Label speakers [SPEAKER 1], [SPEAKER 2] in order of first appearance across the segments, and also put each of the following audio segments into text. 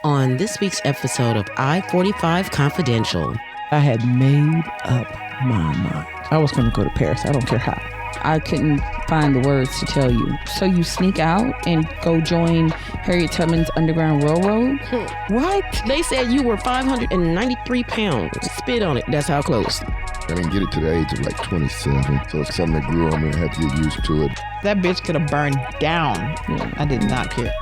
[SPEAKER 1] on this week's episode of I-45 Confidential.
[SPEAKER 2] I had made up my mind. I was going to go to Paris. I don't care how. I couldn't find the words to tell you. So you sneak out and go join Harriet Tubman's Underground Railroad? What?
[SPEAKER 1] They said you were 593 pounds. Spit on it. That's how close.
[SPEAKER 3] I didn't get it to the age of like 27, so it's something that grew on me and I had to get used to it.
[SPEAKER 4] That bitch could have burned down.
[SPEAKER 2] Yeah.
[SPEAKER 4] I did not care.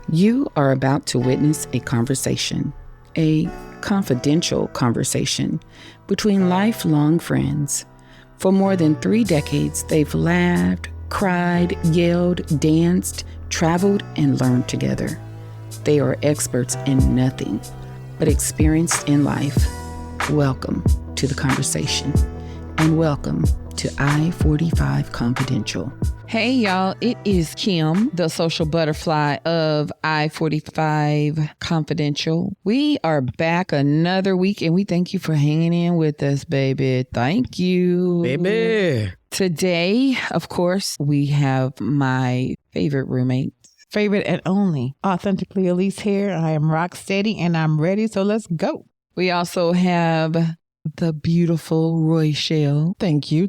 [SPEAKER 2] You are about to witness a conversation, a confidential conversation between lifelong friends. For more than 3 decades, they've laughed, cried, yelled, danced, traveled, and learned together. They are experts in nothing but experienced in life. Welcome to the conversation, and welcome to I-45 Confidential. Hey y'all, it is Kim, the social butterfly of I-45 Confidential. We are back another week and we thank you for hanging in with us, baby. Thank you.
[SPEAKER 1] Baby.
[SPEAKER 2] Today, of course, we have my favorite roommate.
[SPEAKER 4] Favorite and only, authentically Elise here. I am rock steady and I'm ready, so let's go.
[SPEAKER 2] We also have the beautiful Rochelle.
[SPEAKER 5] Thank you.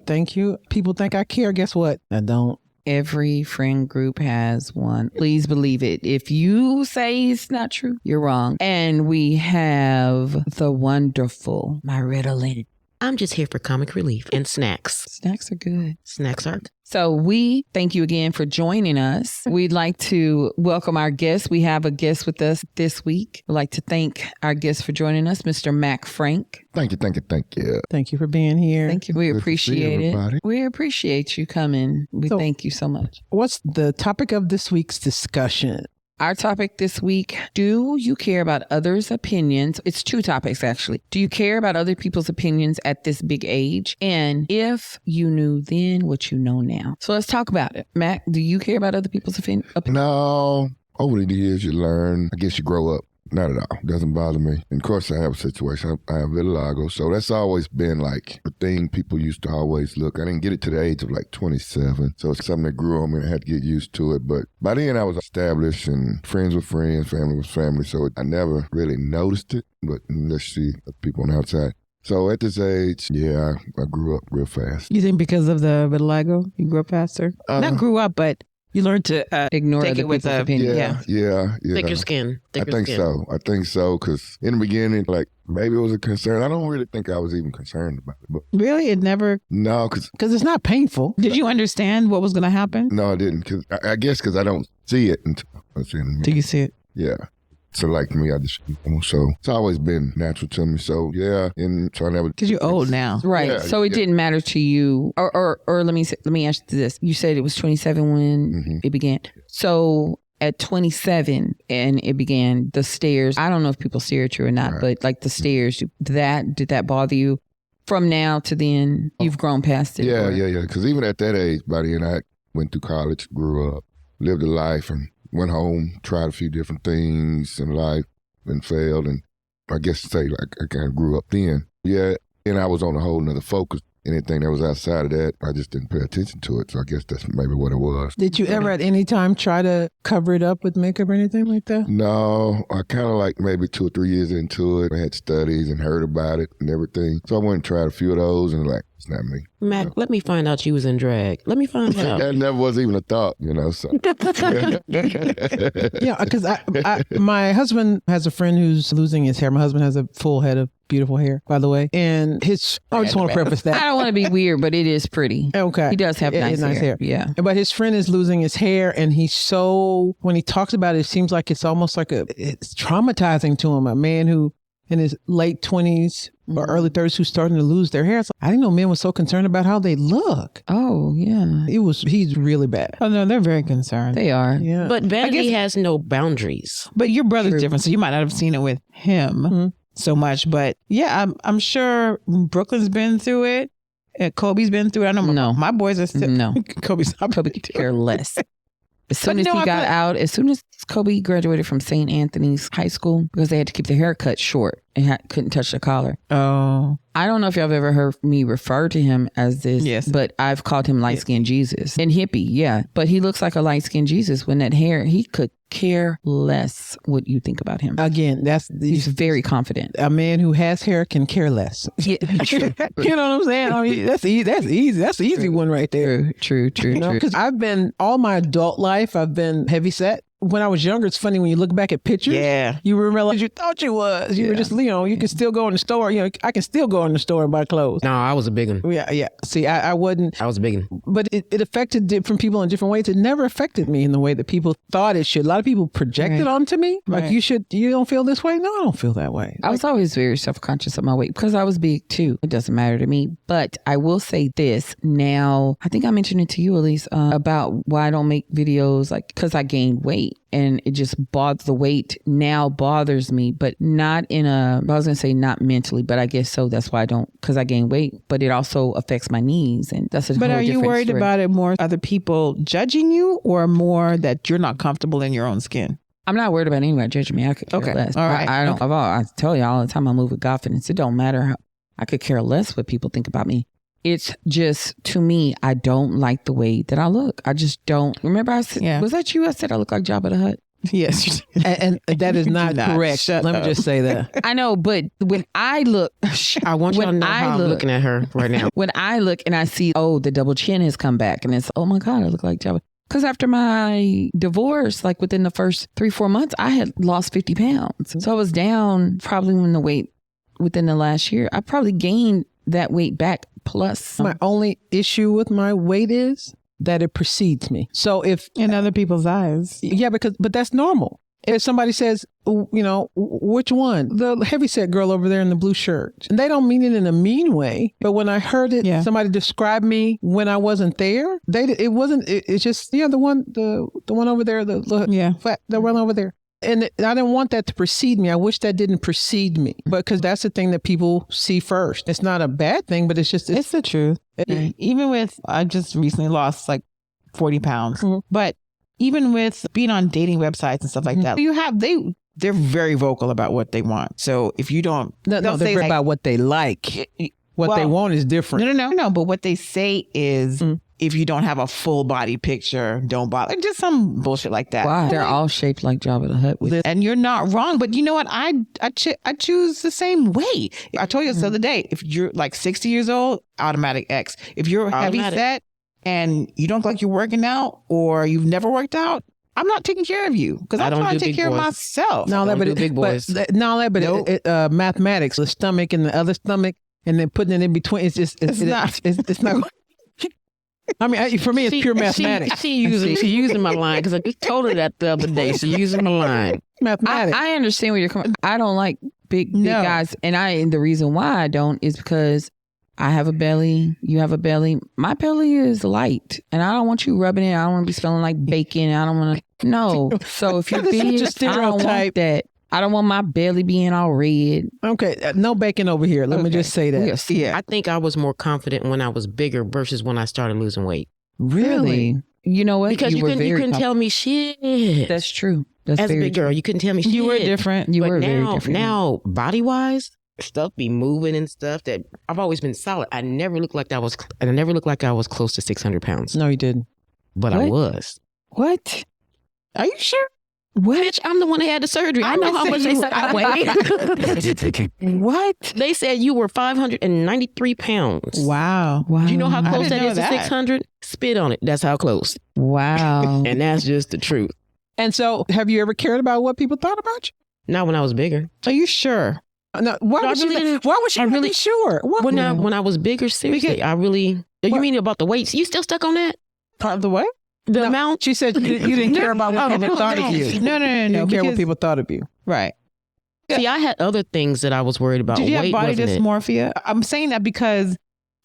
[SPEAKER 5] People think I care. Guess what? I don't.
[SPEAKER 2] Every friend group has one. Please believe it. If you say it's not true, you're wrong. And we have the wonderful Myretta Lynn.
[SPEAKER 1] I'm just here for comic relief and snacks.
[SPEAKER 2] Snacks are good.
[SPEAKER 1] Snacks are.
[SPEAKER 2] So we thank you again for joining us. We'd like to welcome our guest. We have a guest with us this week. We'd like to thank our guest for joining us, Mr. Mack Frank.
[SPEAKER 3] Thank you.
[SPEAKER 5] Thank you for being here.
[SPEAKER 2] Thank you. We
[SPEAKER 3] Good to see
[SPEAKER 2] appreciate
[SPEAKER 3] everybody.
[SPEAKER 2] it. We appreciate you coming. We thank you so much.
[SPEAKER 5] What's the topic of this week's discussion?
[SPEAKER 2] Our topic this week, do you care about others' opinions? It's 2 topics, actually. Do you care about other people's opinions at this big age? And if you knew then what you know now. So let's talk about it. Mac, do you care about other people's opinions?
[SPEAKER 3] No, over the years you learn. I guess you grow up. Not at all. Doesn't bother me. And of course, I have a situation. I have vitiligo. So that's always been like the thing people used to always look. I didn't get it to the age of like 27. So it's something that grew on me and I had to get used to it. But by then I was established and friends with friends, family with family. So I never really noticed it. But let's see people on the outside. So at this age, yeah, I grew up real fast.
[SPEAKER 4] You think because of the vitiligo, you grew up faster? Not grew up, but you learned to
[SPEAKER 2] Ignore
[SPEAKER 4] take
[SPEAKER 2] other
[SPEAKER 4] it with
[SPEAKER 2] people's
[SPEAKER 4] a
[SPEAKER 2] opinion.
[SPEAKER 3] Yeah.
[SPEAKER 1] Thicker skin.
[SPEAKER 3] I think so, because in the beginning, like, maybe it was a concern. I don't really think I was even concerned about it. But
[SPEAKER 4] Really? It never...
[SPEAKER 3] no, because...
[SPEAKER 5] Because it's not painful.
[SPEAKER 4] Did you understand what was going to happen?
[SPEAKER 3] No, I didn't. Cause I guess because I don't see it until I see it.
[SPEAKER 4] Do you see it?
[SPEAKER 3] Yeah. So like me, I just... So it's always been natural to me. So yeah, and so I never...
[SPEAKER 4] Because you're old now.
[SPEAKER 2] Right.
[SPEAKER 3] Yeah,
[SPEAKER 2] So it didn't matter to you. Or let me ask you this. You said it was 27 when it began. So at 27 and it began, the stares, I don't know if people stare at you or not, but like the stares, did that bother you? From now to then, you've grown past it?
[SPEAKER 3] Yeah. Because even at that age, by the end, I went through college, grew up, lived a life, and went home, tried a few different things in life, and failed. And I guess to say, like, I kind of grew up then. Yeah, and I was on a whole nother focus. Anything that was outside of that, I just didn't pay attention to it. So I guess that's maybe what it was.
[SPEAKER 5] Did you ever at any time try to cover it up with makeup or anything like that?
[SPEAKER 3] No, I kind of like maybe 2 or 3 years into it, I had studies and heard about it and everything. So I went and tried a few of those and like, it's not me.
[SPEAKER 1] Mac, let me find out you was in drag. Let me find out.
[SPEAKER 3] That never was even a thought, so.
[SPEAKER 5] Yeah, because my husband has a friend who's losing his hair. My husband has a full head of beautiful hair, by the way. And I just want to preface
[SPEAKER 2] I
[SPEAKER 5] that.
[SPEAKER 2] don't want to be weird, but it is pretty.
[SPEAKER 5] Okay.
[SPEAKER 2] He does have nice hair. Yeah.
[SPEAKER 5] But his friend is losing his hair, and when he talks about it, it seems like it's almost like it's traumatizing to him. A man who in his late 20s or early 30s who's starting to lose their hair. I didn't know men were so concerned about how they look.
[SPEAKER 2] Oh, yeah.
[SPEAKER 5] He's really bad.
[SPEAKER 4] Oh, no, they're very concerned.
[SPEAKER 2] They are.
[SPEAKER 5] Yeah.
[SPEAKER 1] But vanity has no boundaries.
[SPEAKER 4] But your brother's different, so you might not have seen it with him so much. But yeah, I'm sure Brooklyn's been through it. Kobe's been through it. I know my boys are still...
[SPEAKER 2] No.
[SPEAKER 4] Kobe's not
[SPEAKER 2] Kobe could care less. As soon as he got out, as soon as Kobe graduated from St. Anthony's High School, because they had to keep their hair cut short and couldn't touch the collar.
[SPEAKER 4] Oh.
[SPEAKER 2] I don't know if y'all have ever heard me refer to him as this,
[SPEAKER 4] Yes.
[SPEAKER 2] but I've called him light-skinned Jesus. And hippie, yeah. But he looks like a light-skinned Jesus. When that hair, he could care less what you think about him.
[SPEAKER 5] Again,
[SPEAKER 2] He's very confident.
[SPEAKER 5] a man who has hair can care less.
[SPEAKER 2] Yeah, true.
[SPEAKER 5] You know what I'm saying? I mean, that's easy. That's the easy one right there.
[SPEAKER 2] True.
[SPEAKER 5] You know, because I've been all my adult life, I've been heavy set. When I was younger, it's funny when you look back at pictures.
[SPEAKER 4] Yeah.
[SPEAKER 5] You remember you thought you was. You were just, you can still go in the store. I can still go in the store and buy clothes.
[SPEAKER 1] No, I was a big one.
[SPEAKER 5] Yeah. See, I wasn't.
[SPEAKER 1] I was a big one.
[SPEAKER 5] But it affected different people in different ways. It never affected me in the way that people thought it should. A lot of people projected onto me. Like, you don't feel this way? No, I don't feel that way.
[SPEAKER 2] I was always very self-conscious of my weight because I was big too. It doesn't matter to me. But I will say this now, I think I mentioned it to you, Elise, about why I don't make videos, like, because I gained weight. And it just bothers, the weight now bothers me, but not in a, I was going to say not mentally, but I guess so. That's why I don't, because I gain weight, but it also affects my knees. And that's a
[SPEAKER 4] But
[SPEAKER 2] whole
[SPEAKER 4] are you
[SPEAKER 2] different
[SPEAKER 4] worried
[SPEAKER 2] story.
[SPEAKER 4] about it more other people judging you or more that you're not comfortable in your own skin?
[SPEAKER 2] I'm not worried about anyone judging me. I could care
[SPEAKER 4] Okay.
[SPEAKER 2] less.
[SPEAKER 4] All right.
[SPEAKER 2] I don't, I tell you all the time I move with confidence. It don't matter how, I could care less what people think about me. It's just, to me, I don't like the way that I look. I just don't. Remember I said, was that you? I said I look like Jabba the Hutt.
[SPEAKER 4] Yes, you did.
[SPEAKER 5] And that is not correct.
[SPEAKER 4] Shut
[SPEAKER 5] Let
[SPEAKER 4] up.
[SPEAKER 5] me just say that.
[SPEAKER 2] I know, but when I look,
[SPEAKER 1] I want y'all to
[SPEAKER 2] when
[SPEAKER 1] know how I'm looking at her right now.
[SPEAKER 2] when I look and I see, oh, the double chin has come back, and it's, oh my God, I look like Jabba. Because after my divorce, like within the first 3-4 months, I had lost 50 pounds. So I was down probably when the weight within the last year. I probably gained that weight back plus.
[SPEAKER 5] My only issue with my weight is that it precedes me. So if
[SPEAKER 4] In other people's eyes.
[SPEAKER 5] but that's normal. If somebody says, which one? The heavyset girl over there in the blue shirt. And they don't mean it in a mean way. But when I heard it, somebody describe me when I wasn't there, it's just, the one over there, the one over there. And I didn't want that to precede me. I wish that didn't precede me. But because that's the thing that people see first. It's not a bad thing, but it's
[SPEAKER 4] the truth. Even with, I just recently lost like 40 pounds. Mm-hmm. But even with being on dating websites and stuff like that, they're very vocal about what they want. So if you don't,
[SPEAKER 5] they're say about what they like. What they want is different.
[SPEAKER 4] No. But what they say is, if you don't have a full body picture, don't bother. Just some bullshit like that.
[SPEAKER 2] Wow. They're all shaped like Jabba the Hutt.
[SPEAKER 4] And you're not wrong. But you know what? I choose the same way. I told you this the other day. If you're like 60 years old, automatic X. If you're heavy set and you don't look like you're working out or you've never worked out, I'm not taking care of you because I'm trying to take care of myself.
[SPEAKER 1] Big boys.
[SPEAKER 5] Mathematics, the stomach and the other stomach, and then putting it in between. It's not. I mean, for me, it's pure mathematics.
[SPEAKER 1] She using my line because I just told her that the other day. She using my line.
[SPEAKER 5] Mathematics.
[SPEAKER 2] I understand where you're coming. I don't like big guys, and the reason why I don't is because I have a belly. You have a belly. My belly is light, and I don't want you rubbing it. I don't want to be smelling like bacon. I don't want to. No. So if you're big, I don't want that. I don't want my belly being all red.
[SPEAKER 5] Okay, no bacon over here. Let me just say that.
[SPEAKER 1] Yeah, I think I was more confident when I was bigger versus when I started losing weight.
[SPEAKER 2] Really? You know what?
[SPEAKER 1] Because you couldn't tell me shit.
[SPEAKER 2] That's true. That's
[SPEAKER 1] as a big girl, you couldn't tell me shit.
[SPEAKER 4] You were different.
[SPEAKER 2] You were very different.
[SPEAKER 1] Now, body wise, stuff be moving and stuff that I've always been solid. I never looked like I was close to 600 pounds.
[SPEAKER 5] No, you didn't.
[SPEAKER 1] But I was.
[SPEAKER 2] What?
[SPEAKER 4] Are you sure?
[SPEAKER 1] What? Bitch, I'm the one that had the surgery. I know how much they said I weighed.
[SPEAKER 2] What?
[SPEAKER 1] They said you were 593 pounds.
[SPEAKER 4] Wow.
[SPEAKER 1] Do you know how close that is to 600? Spit on it. That's how close.
[SPEAKER 2] Wow.
[SPEAKER 1] And that's just the truth.
[SPEAKER 5] And so, have you ever cared about what people thought about you?
[SPEAKER 1] Not when I was bigger.
[SPEAKER 4] Are you sure?
[SPEAKER 5] No, why was she really sure?
[SPEAKER 1] When I was bigger, seriously, you mean about the weights? You still stuck on that?
[SPEAKER 4] Part of the weight?
[SPEAKER 1] The amount?
[SPEAKER 5] She said you didn't care about what people thought of you.
[SPEAKER 4] No.
[SPEAKER 5] You didn't care what people thought of you.
[SPEAKER 4] Right.
[SPEAKER 1] See, I had other things that I was worried about.
[SPEAKER 4] Did you have body
[SPEAKER 1] wasn't it?
[SPEAKER 4] dysmorphia? I'm saying that because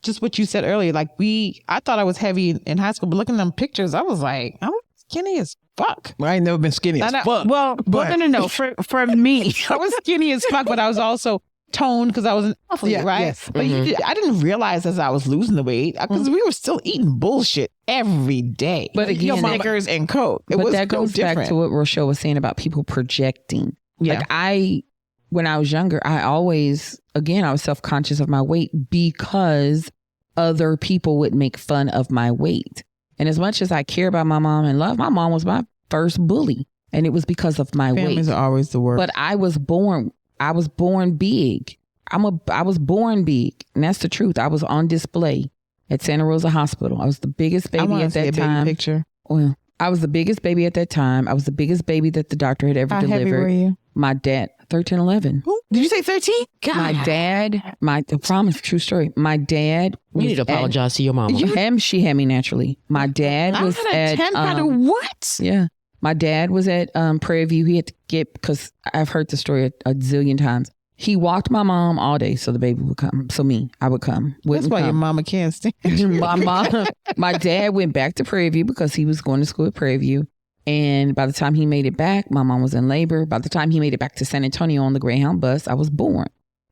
[SPEAKER 4] just what you said earlier, like I thought I was heavy in high school, but looking at them pictures, I was like, I'm skinny as fuck.
[SPEAKER 5] Well, I ain't never been skinny as fuck.
[SPEAKER 4] Well, no. For me, I was skinny as fuck, but I was also toned because I was an athlete, right? Yes. But I didn't realize as I was losing the weight because we were still eating bullshit every day.
[SPEAKER 2] But again,
[SPEAKER 4] Snickers and Coke.
[SPEAKER 2] But that goes back to what Rochelle was saying about people projecting.
[SPEAKER 1] Yeah.
[SPEAKER 2] Like when I was younger, I was self-conscious of my weight because other people would make fun of my weight. And as much as I care about my mom and love, my mom was my first bully. And it was because of my weight.
[SPEAKER 4] Families are always the worst.
[SPEAKER 2] But I was born big. I was born big. And that's the truth. I was on display at Santa Rosa Hospital. I was the biggest baby at that time.
[SPEAKER 4] Baby picture.
[SPEAKER 2] Well, I was the biggest baby at that time. I was the biggest baby that the doctor had ever delivered.
[SPEAKER 4] How heavy were you?
[SPEAKER 2] My dad, 13, 11.
[SPEAKER 4] Did you say 13?
[SPEAKER 2] God. My dad, I promise, true story. My dad.
[SPEAKER 1] You need to apologize to your mama.
[SPEAKER 2] She had me naturally. My dad was at
[SPEAKER 4] 10 what?
[SPEAKER 2] Yeah. My dad was at Prairie View. He had to get, because I've heard the story a zillion times. He walked my mom all day so the baby would come. So I would come.
[SPEAKER 4] That's why your mama can't stand you.
[SPEAKER 2] My dad went back to Prairie View because he was going to school at Prairie View. And by the time he made it back, my mom was in labor. By the time he made it back to San Antonio on the Greyhound bus, I was born.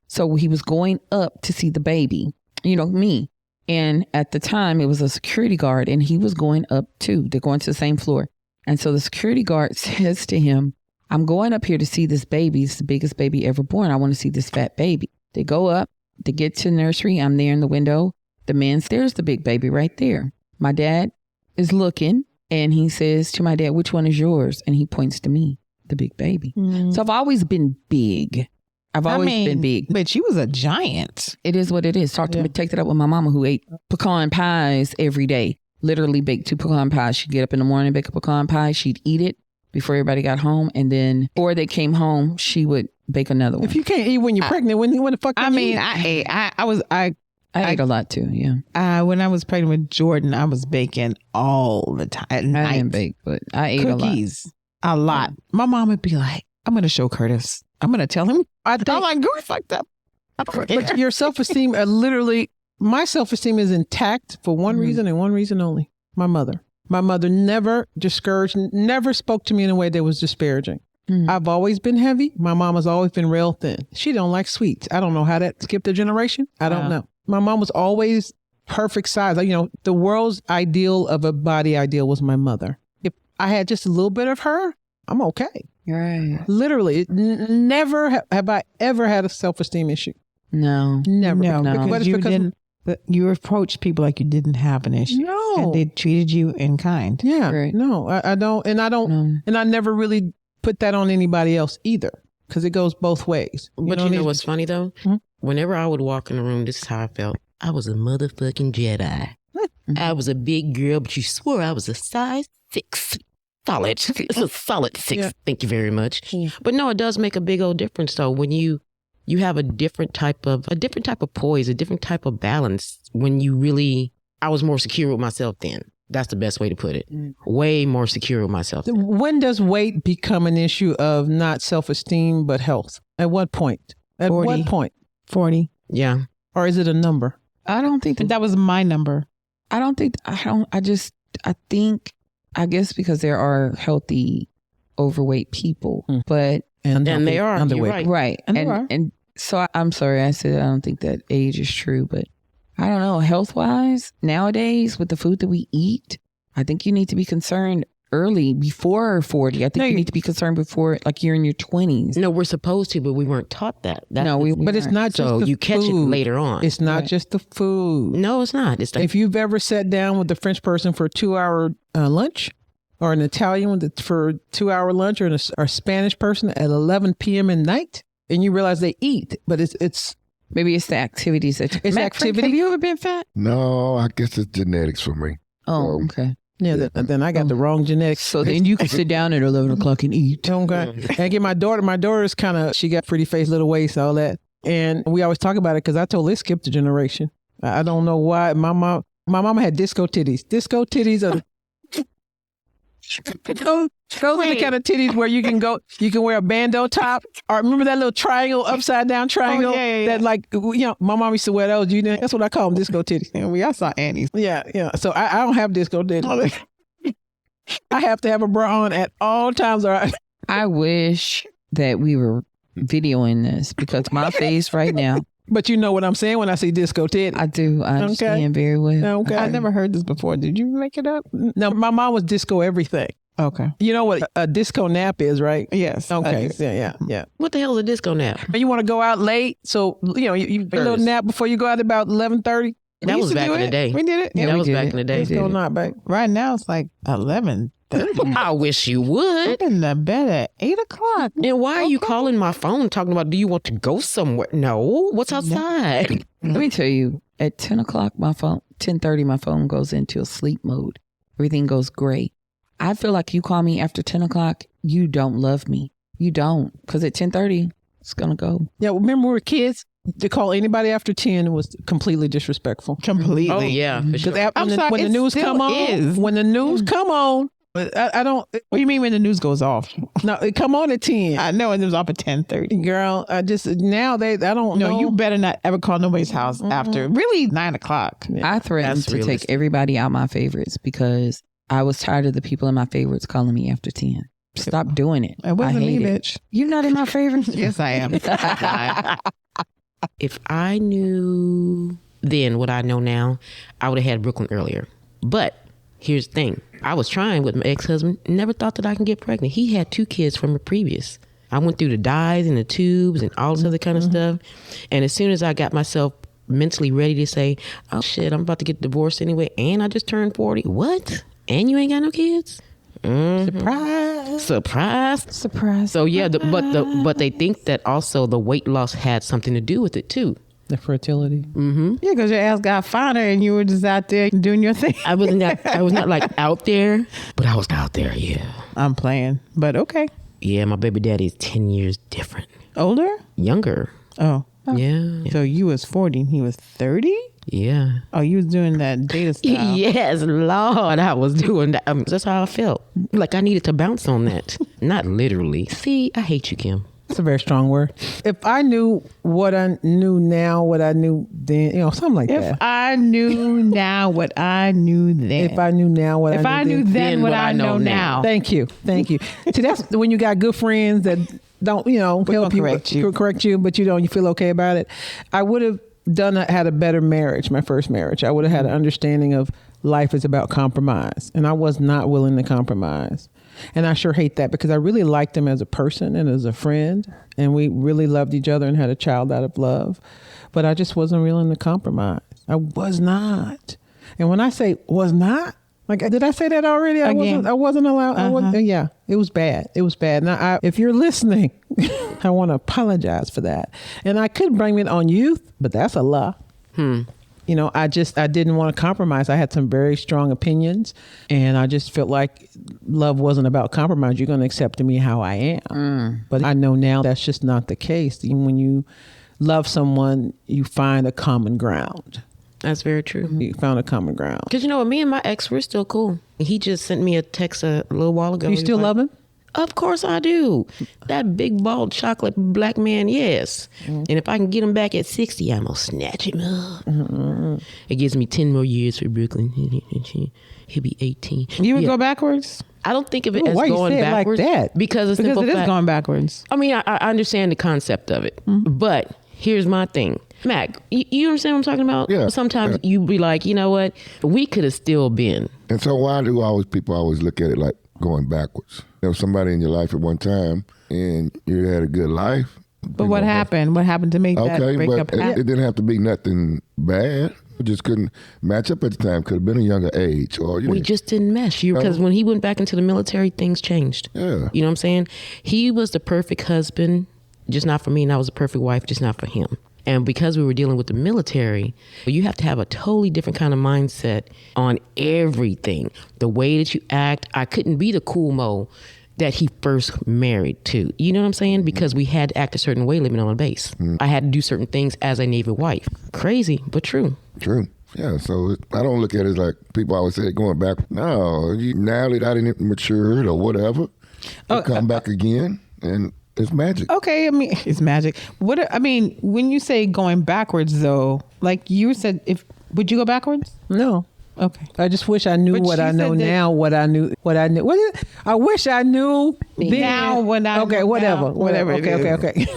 [SPEAKER 2] So he was going up to see the baby, me. And at the time, it was a security guard, and he was going up too. They're going to the same floor. And so the security guard says to him, I'm going up here to see this baby. It's the biggest baby ever born. I want to see this fat baby. They go up, they get to the nursery. I'm there in the window. The man stares the big baby right there. My dad is looking, and he says to my dad, which one is yours? And he points to me, the big baby. So I've always been big. I've always been big.
[SPEAKER 4] But you was a giant.
[SPEAKER 2] It is what it is. Take that up with my mama, who ate pecan pies every day. Literally baked 2 pecan pies. She'd get up in the morning, bake a pecan pie. She'd eat it before everybody got home. And then before they came home, she would bake another one.
[SPEAKER 5] If you can't eat when you're pregnant, when the fuck
[SPEAKER 4] I mean,
[SPEAKER 5] eat?
[SPEAKER 4] I ate. I
[SPEAKER 2] ate a lot too, yeah.
[SPEAKER 4] When I was pregnant with Jordan, I was baking all the time at night.
[SPEAKER 2] I didn't bake, but I ate
[SPEAKER 4] cookies a lot. My mom would be like, I'm going to show Curtis. I'm going to tell him. I'm like, go fucked up.
[SPEAKER 5] But your self-esteem, my self-esteem is intact for one reason and one reason only. My mother. My mother never discouraged, never spoke to me in a way that was disparaging. I've always been heavy. My mom has always been real thin. She don't like sweets. I don't know how that skipped a generation. I don't know. My mom was always perfect size. The world's ideal of a body ideal was my mother. If I had just a little bit of her, I'm okay.
[SPEAKER 2] Right.
[SPEAKER 5] Literally, never have I ever had a self-esteem issue.
[SPEAKER 2] No.
[SPEAKER 5] Never.
[SPEAKER 4] No, because you approached people like you didn't have an issue.
[SPEAKER 5] No.
[SPEAKER 4] And they treated you in kind.
[SPEAKER 5] Yeah.
[SPEAKER 2] Right.
[SPEAKER 5] No, I don't. And I never really put that on anybody else either, because it goes both ways.
[SPEAKER 1] But you know what's funny though? Whenever I would walk in the room, this is how I felt. I was a motherfucking Jedi. I was a big girl, but you swore I was a size 6. Solid. It's a solid 6. Yeah. Thank you very much. Yeah. But no, it does make a big old difference though when you have a different type of poise, a different type of balance. When I was more secure with myself then. That's the best way to put it. Way more secure with myself.
[SPEAKER 5] When does weight become an issue of not self-esteem but health? At what point?
[SPEAKER 4] 40. 40.
[SPEAKER 1] Yeah.
[SPEAKER 5] Or is it a number?
[SPEAKER 2] I don't think
[SPEAKER 4] that was my number.
[SPEAKER 2] I guess because there are healthy, overweight people, but
[SPEAKER 1] and they are
[SPEAKER 5] underweight.
[SPEAKER 2] Right. And so I'm sorry, I said I don't think that age is true, but I don't know. Health wise, nowadays with the food that we eat, I think you need to be concerned early, before 40. I think you need to be concerned before, like, you're in your 20s.
[SPEAKER 1] No, we're supposed to, but we weren't taught that.
[SPEAKER 5] But it's not just
[SPEAKER 1] so
[SPEAKER 5] the
[SPEAKER 1] you catch
[SPEAKER 5] food.
[SPEAKER 1] it later on.
[SPEAKER 5] It's not just the food.
[SPEAKER 1] No, it's not. It's
[SPEAKER 5] if you've ever sat down with a French person for a 2-hour lunch, or an Italian for a 2-hour lunch, or a Spanish person at 11 p.m. at night, and you realize they eat, but it's
[SPEAKER 2] maybe it's the activities that
[SPEAKER 5] it's
[SPEAKER 2] Mack
[SPEAKER 5] activity.
[SPEAKER 2] Frank, have you ever been fat?
[SPEAKER 3] No, I guess it's genetics for me.
[SPEAKER 2] Oh, okay.
[SPEAKER 5] Yeah, then I got the wrong genetics.
[SPEAKER 2] So then you can sit down at 11 o'clock and eat.
[SPEAKER 5] Okay. And I get my daughter's she got pretty face, little waist, all that. And we always talk about it because I told her it skipped a generation. I don't know why. My mama had disco titties. Disco titties are those are the kind of titties where you can wear a bandeau top, or remember that little triangle, upside down triangle? That, like, my mom used to wear those. That's what I call them, disco titties.
[SPEAKER 4] Yeah, I saw Annie's.
[SPEAKER 5] Yeah. So I don't have disco titties. I have to have a bra on at all times. All right.
[SPEAKER 2] I wish that we were videoing this, because my face right now.
[SPEAKER 5] But you know what I'm saying when I say disco titty.
[SPEAKER 2] I do. I understand very well.
[SPEAKER 5] Okay.
[SPEAKER 4] I never heard this before. Did you make it up?
[SPEAKER 5] No, my mom was disco everything.
[SPEAKER 4] Okay.
[SPEAKER 5] You know what a disco nap is, right?
[SPEAKER 4] Yes.
[SPEAKER 5] Okay. Yeah.
[SPEAKER 1] What the hell is a disco nap?
[SPEAKER 5] And you want to go out late, so you a little nap before you go out about 11:30.
[SPEAKER 1] That was back in the day.
[SPEAKER 4] We did it.
[SPEAKER 1] Yeah, that was back in the day.
[SPEAKER 5] Disco nap, babe.
[SPEAKER 4] Right now it's like 11:30.
[SPEAKER 1] I wish you would.
[SPEAKER 4] I'm in the bed at 8:00.
[SPEAKER 1] And why are you calling my phone talking about, do you want to go somewhere? No. What's outside?
[SPEAKER 2] Let me tell you, at 10 o'clock, 10:30, my phone goes into a sleep mode. Everything goes great. I feel like you call me after 10 o'clock, you don't love me. You don't. Because at 10:30, it's going to go.
[SPEAKER 5] Yeah, remember we were kids? To call anybody after 10 was completely disrespectful.
[SPEAKER 4] Completely.
[SPEAKER 1] Oh, yeah. For sure.
[SPEAKER 5] When the news come on, but I don't.
[SPEAKER 4] What do you mean when the news goes off?
[SPEAKER 5] No, it come on at 10.
[SPEAKER 4] I know it was off at 10:30.
[SPEAKER 5] Girl, I don't know.
[SPEAKER 4] No, you better not ever call nobody's house after really 9 o'clock.
[SPEAKER 2] I threatened
[SPEAKER 1] That's
[SPEAKER 2] to
[SPEAKER 1] realistic.
[SPEAKER 2] take everybody out my favorites because I was tired of the people in my favorites calling me after 10. Stop doing it.
[SPEAKER 4] It wasn't
[SPEAKER 2] I hate
[SPEAKER 4] me,
[SPEAKER 2] it.
[SPEAKER 4] bitch.
[SPEAKER 2] You're not in my favorites?
[SPEAKER 4] Yes, I am.
[SPEAKER 1] If I knew then what I know now, I would have had Brooklyn earlier. But here's the thing. I was trying with my ex-husband. Never thought that I can get pregnant. He had 2 kids from a previous. I went through the dyes and the tubes and all this other kind of stuff. And as soon as I got myself mentally ready to say, oh shit, I'm about to get divorced anyway, and I just turned 40. What? And you ain't got no kids? Surprise. So yeah, but they think that also the weight loss had something to do with it too.
[SPEAKER 5] The fertility.
[SPEAKER 4] Yeah, because your ass got finer and you were just out there doing your thing.
[SPEAKER 1] I was not like out there, but I was out there. Yeah.
[SPEAKER 4] I'm playing, but okay.
[SPEAKER 1] Yeah, my baby daddy is 10 years different.
[SPEAKER 4] Older?
[SPEAKER 1] Younger.
[SPEAKER 4] Oh.
[SPEAKER 1] Yeah.
[SPEAKER 4] So you was 40 and he was 30?
[SPEAKER 1] Yeah.
[SPEAKER 4] Oh, you was doing that data style.
[SPEAKER 1] Yes, Lord, I was doing that. That's how I felt. Like I needed to bounce on that. Not literally. See, I hate you, Kim.
[SPEAKER 5] That's a very strong word. If I knew what I knew now, what I knew then, something like that.
[SPEAKER 4] If I knew now what I knew then.
[SPEAKER 5] If I knew now what
[SPEAKER 4] If I knew then what I know now.
[SPEAKER 5] Thank you. See, that's when you got good friends that don't, help you, correct you, but you feel okay about it. I would have had a better marriage, my first marriage. I would have had an understanding of life is about compromise, and I was not willing to compromise. And I sure hate that because I really liked him as a person and as a friend, and we really loved each other and had a child out of love, but I just wasn't willing to compromise. I was not. And when I say was not, like, did I say that already? I wasn't allowed. Yeah, it was bad. It was bad. Now, if you're listening, I want to apologize for that. And I could blame it on youth, but that's a lie. I didn't want to compromise. I had some very strong opinions, and I just felt like love wasn't about compromise. You're going to accept me how I am. But I know now that's just not the case. Even when you love someone, you find a common ground.
[SPEAKER 1] That's very true.
[SPEAKER 5] You found a common ground.
[SPEAKER 1] Because, me and my ex, we're still cool. He just sent me a text a little while ago.
[SPEAKER 5] You still love him?
[SPEAKER 1] Of course I do. That big, bald, chocolate black man, yes. And if I can get him back at 60, I'm going to snatch him up. It gives me 10 more years for Brooklyn. He'll be 18.
[SPEAKER 4] You would go backwards?
[SPEAKER 1] I don't think of it as
[SPEAKER 5] why
[SPEAKER 1] going
[SPEAKER 5] you say
[SPEAKER 1] backwards.
[SPEAKER 5] It like that?
[SPEAKER 1] Because
[SPEAKER 4] it is going backwards.
[SPEAKER 1] I mean, I understand the concept of it. But here's my thing. Mac, you understand what I'm talking about?
[SPEAKER 3] Yeah.
[SPEAKER 1] Sometimes you be like, you know what? We could have still been.
[SPEAKER 3] And so why do people always look at it like going backwards? There was somebody in your life at one time and you had a good life.
[SPEAKER 4] But what happened? What happened to make that breakup happen?
[SPEAKER 3] It didn't have to be nothing bad. We just couldn't match up at the time. Could have been a younger age.
[SPEAKER 1] We just didn't mesh. Because when he went back into the military, things changed.
[SPEAKER 3] Yeah.
[SPEAKER 1] You know what I'm saying? He was the perfect husband, just not for me, and I was the perfect wife, just not for him. And because we were dealing with the military, you have to have a totally different kind of mindset on everything. The way that you act. I couldn't be the cool mo that he first married to. You know what I'm saying? Because we had to act a certain way living on a base. I had to do certain things as a Navy wife. Crazy, but true.
[SPEAKER 3] True. Yeah, so I don't look at it like people always say going back. No, now that I didn't mature or whatever, you come back again and it's magic.
[SPEAKER 4] Okay, I mean, it's magic. When you say going backwards, though, like you said, would you go backwards?
[SPEAKER 5] No.
[SPEAKER 4] Okay.
[SPEAKER 5] I just wish I knew what I know now. I wish I knew then.
[SPEAKER 4] Now when I
[SPEAKER 5] okay,
[SPEAKER 4] know
[SPEAKER 5] whatever,
[SPEAKER 4] now, whatever.
[SPEAKER 5] Okay.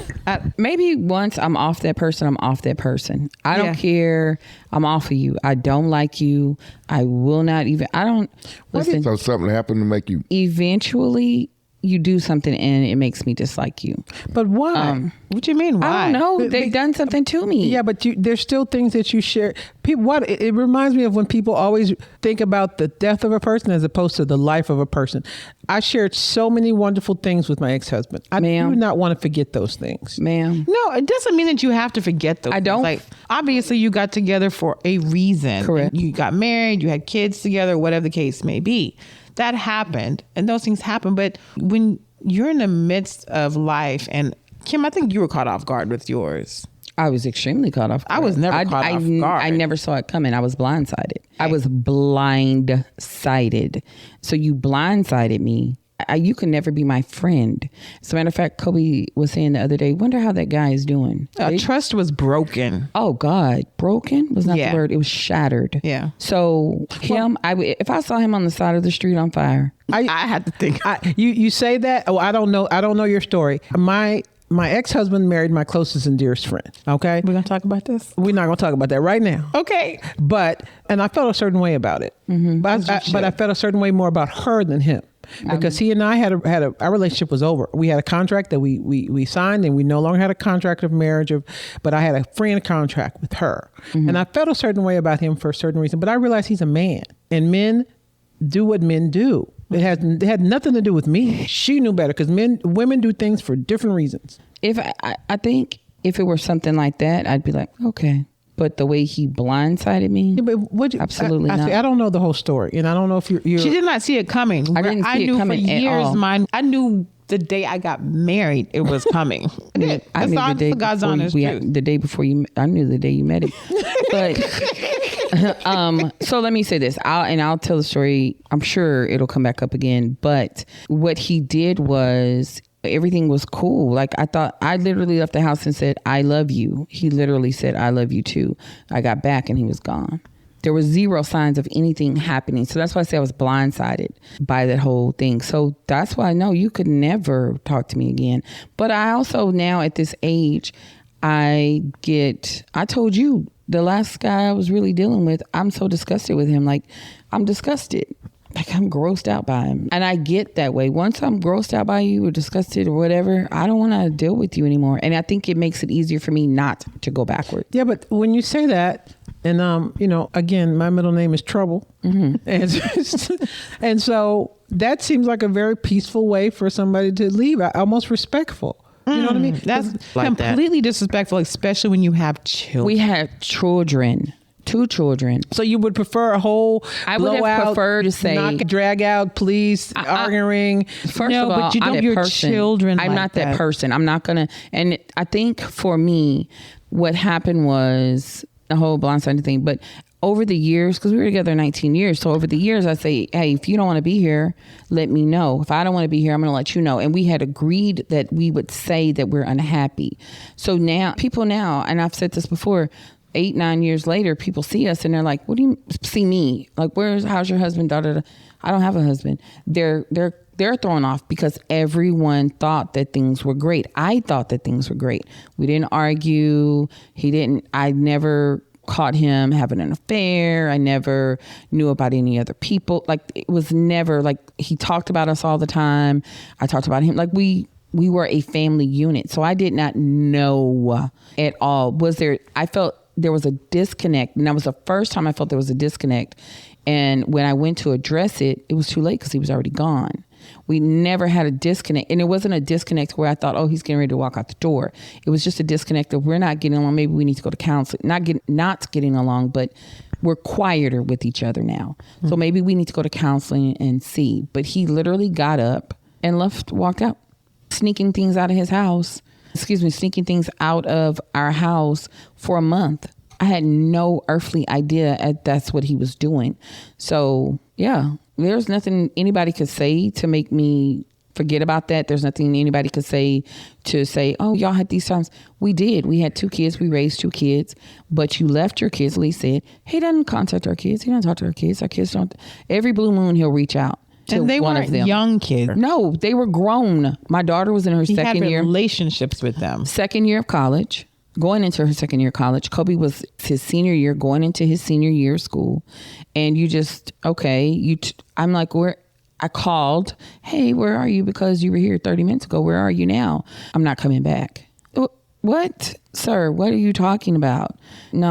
[SPEAKER 2] Maybe once I'm off that person, I'm off that person. I don't care. I'm off of you. I don't like you. I will not even. I don't listen.
[SPEAKER 3] So something happened to make you.
[SPEAKER 2] Eventually, you do something and it makes me dislike you.
[SPEAKER 5] But why?
[SPEAKER 4] What do you mean? Why?
[SPEAKER 2] I don't know. They've done something to me.
[SPEAKER 5] Yeah, but there's still things that you share. People, it reminds me of when people always think about the death of a person as opposed to the life of a person. I shared so many wonderful things with my ex-husband. I do not want to forget those things.
[SPEAKER 2] Ma'am.
[SPEAKER 4] No, it doesn't mean that you have to forget those.
[SPEAKER 2] I don't.
[SPEAKER 4] Like, obviously, you got together for a reason.
[SPEAKER 2] Correct.
[SPEAKER 4] You got married, you had kids together, whatever the case may be. That happened, and those things happen. But when you're in the midst of life, and Kim, I think you were caught off guard with yours.
[SPEAKER 2] I was extremely caught off guard.
[SPEAKER 4] I was never caught off guard.
[SPEAKER 2] I never saw it coming. I was blindsided. I was blindsided. So you blindsided me. You can never be my friend. As a matter of fact, Kobe was saying the other day, wonder how that guy is doing.
[SPEAKER 4] Trust was broken.
[SPEAKER 2] Oh God, broken was not the word. It was shattered.
[SPEAKER 4] Yeah.
[SPEAKER 2] So him, if I saw him on the side of the street on fire,
[SPEAKER 4] I had to think.
[SPEAKER 5] You say that. Oh, I don't know your story. My ex-husband married my closest and dearest friend. Okay.
[SPEAKER 4] We're going to talk about this?
[SPEAKER 5] We're not going to talk about that right now.
[SPEAKER 4] Okay.
[SPEAKER 5] And I felt a certain way about it. Mm-hmm. But I felt a certain way more about her than him. Because he and I our relationship was over. We had a contract that we signed, and we no longer had a contract of marriage. But I had a friend contract with her. Mm-hmm. And I felt a certain way about him for a certain reason. But I realized he's a man. And men do what men do. It had nothing to do with me. She knew better because women do things for different reasons.
[SPEAKER 2] If I think if it were something like that, I'd be like, okay. But the way he blindsided me, absolutely not.
[SPEAKER 5] I don't know the whole story, and I don't know if you're.
[SPEAKER 4] She did not see it coming.
[SPEAKER 2] I didn't see it coming
[SPEAKER 4] for years,
[SPEAKER 2] at all.
[SPEAKER 4] I knew the day I got married, it was coming.
[SPEAKER 2] I knew the day before you. I knew the day you met him. But so let me say this. I'll tell the story. I'm sure it'll come back up again. But what he did was, everything was cool. Like, I literally left the house and said, I love you. He literally said, I love you too. I got back and he was gone. There was zero signs of anything happening. So that's why I say I was blindsided by that whole thing. So that's why I know you could never talk to me again. But I also now at this age, I told you the last guy I was really dealing with, I'm so disgusted with him. Like, I'm disgusted. Like, I'm grossed out by him. And I get that way. Once I'm grossed out by you or disgusted or whatever, I don't want to deal with you anymore. And I think it makes it easier for me not to go backward.
[SPEAKER 5] Yeah, but when you say that, and again, my middle name is Trouble. Mm-hmm. And so that seems like a very peaceful way for somebody to leave. Almost respectful. You know what I mean?
[SPEAKER 4] That's like completely disrespectful, especially when you have children.
[SPEAKER 2] We had children. 2 children.
[SPEAKER 5] So you would prefer a whole
[SPEAKER 2] I would have preferred to say
[SPEAKER 5] knock, drag out, police, arguing.
[SPEAKER 2] First of all,
[SPEAKER 4] but you don't have your children.
[SPEAKER 2] I'm not that person. I'm not gonna. And I think for me, what happened was the whole blindsided thing. But over the years, because we were together 19 years, so over the years, I say, hey, if you don't want to be here, let me know. If I don't want to be here, I'm going to let you know. And we had agreed that we would say that we're unhappy. So now, people now, and I've said this before, 8-9 years later, people see us and they're like, what do you see me? Like, how's your husband? Da, da, da. I don't have a husband. They're thrown off because everyone thought that things were great. I thought that things were great. We didn't argue. I never caught him having an affair. I never knew about any other people. Like, it was never like he talked about us all the time. I talked about him. Like, we were a family unit. So I did not know at all. I felt there was a disconnect, and that was the first time I felt there was a disconnect. And when I went to address it, it was too late because he was already gone. We never had a disconnect, and it wasn't a disconnect where I thought, oh, he's getting ready to walk out the door. It was just a disconnect of we're not getting along. Maybe we need to go to counseling. Not getting along, but we're quieter with each other now. Mm-hmm. So maybe we need to go to counseling and see. But he literally got up and walked out, sneaking things out of his house. Sneaking things out of our house for a month. I had no earthly idea that's what he was doing. So, yeah, there's nothing anybody could say to make me Forget about that. There's nothing anybody could say to say, oh, y'all had these times. We did. We had 2 kids. We raised 2 kids. But you left your kids. Lee said, he doesn't contact our kids. He doesn't talk to our kids. Our kids don't. Every blue moon, he'll reach out to
[SPEAKER 4] and they
[SPEAKER 2] one
[SPEAKER 4] weren't
[SPEAKER 2] of them.
[SPEAKER 4] Young kids.
[SPEAKER 2] No, they were grown. My daughter was in her second year.
[SPEAKER 4] Relationships with them.
[SPEAKER 2] Second year of college. Going into her second year of college. Kobe was his senior year, going into his senior year of school. And you just, okay. I'm like, I called, hey, where are you? Because you were here 30 minutes ago. Where are you now? I'm not coming back. What? Sir, what are you talking about? No,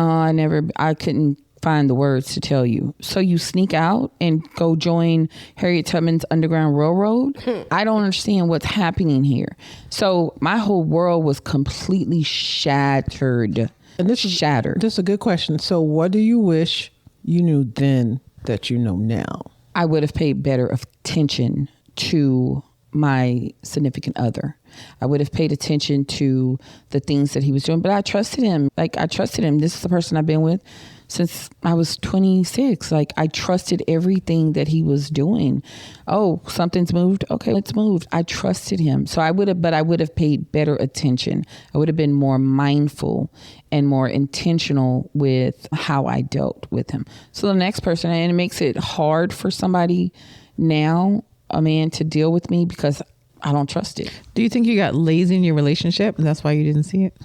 [SPEAKER 2] I couldn't find the words to tell you. So you sneak out and go join Harriet Tubman's Underground Railroad? I don't understand what's happening here. So my whole world was completely shattered.
[SPEAKER 5] And this is a good question. So what do you wish you knew then that you know now?
[SPEAKER 2] I would have paid better attention to my significant other. I would have paid attention to the things that he was doing, but I trusted him. I trusted him. This is the person I've been with since I was 26. I trusted everything that he was doing. Oh, something's moved. Okay, let's move. I trusted him. So I would have paid better attention. I would have been more mindful and more intentional with how I dealt with him. So the next person, and it makes it hard for somebody now, a man, to deal with me because I don't trust it.
[SPEAKER 4] Do you think you got lazy in your relationship and that's why you didn't see it?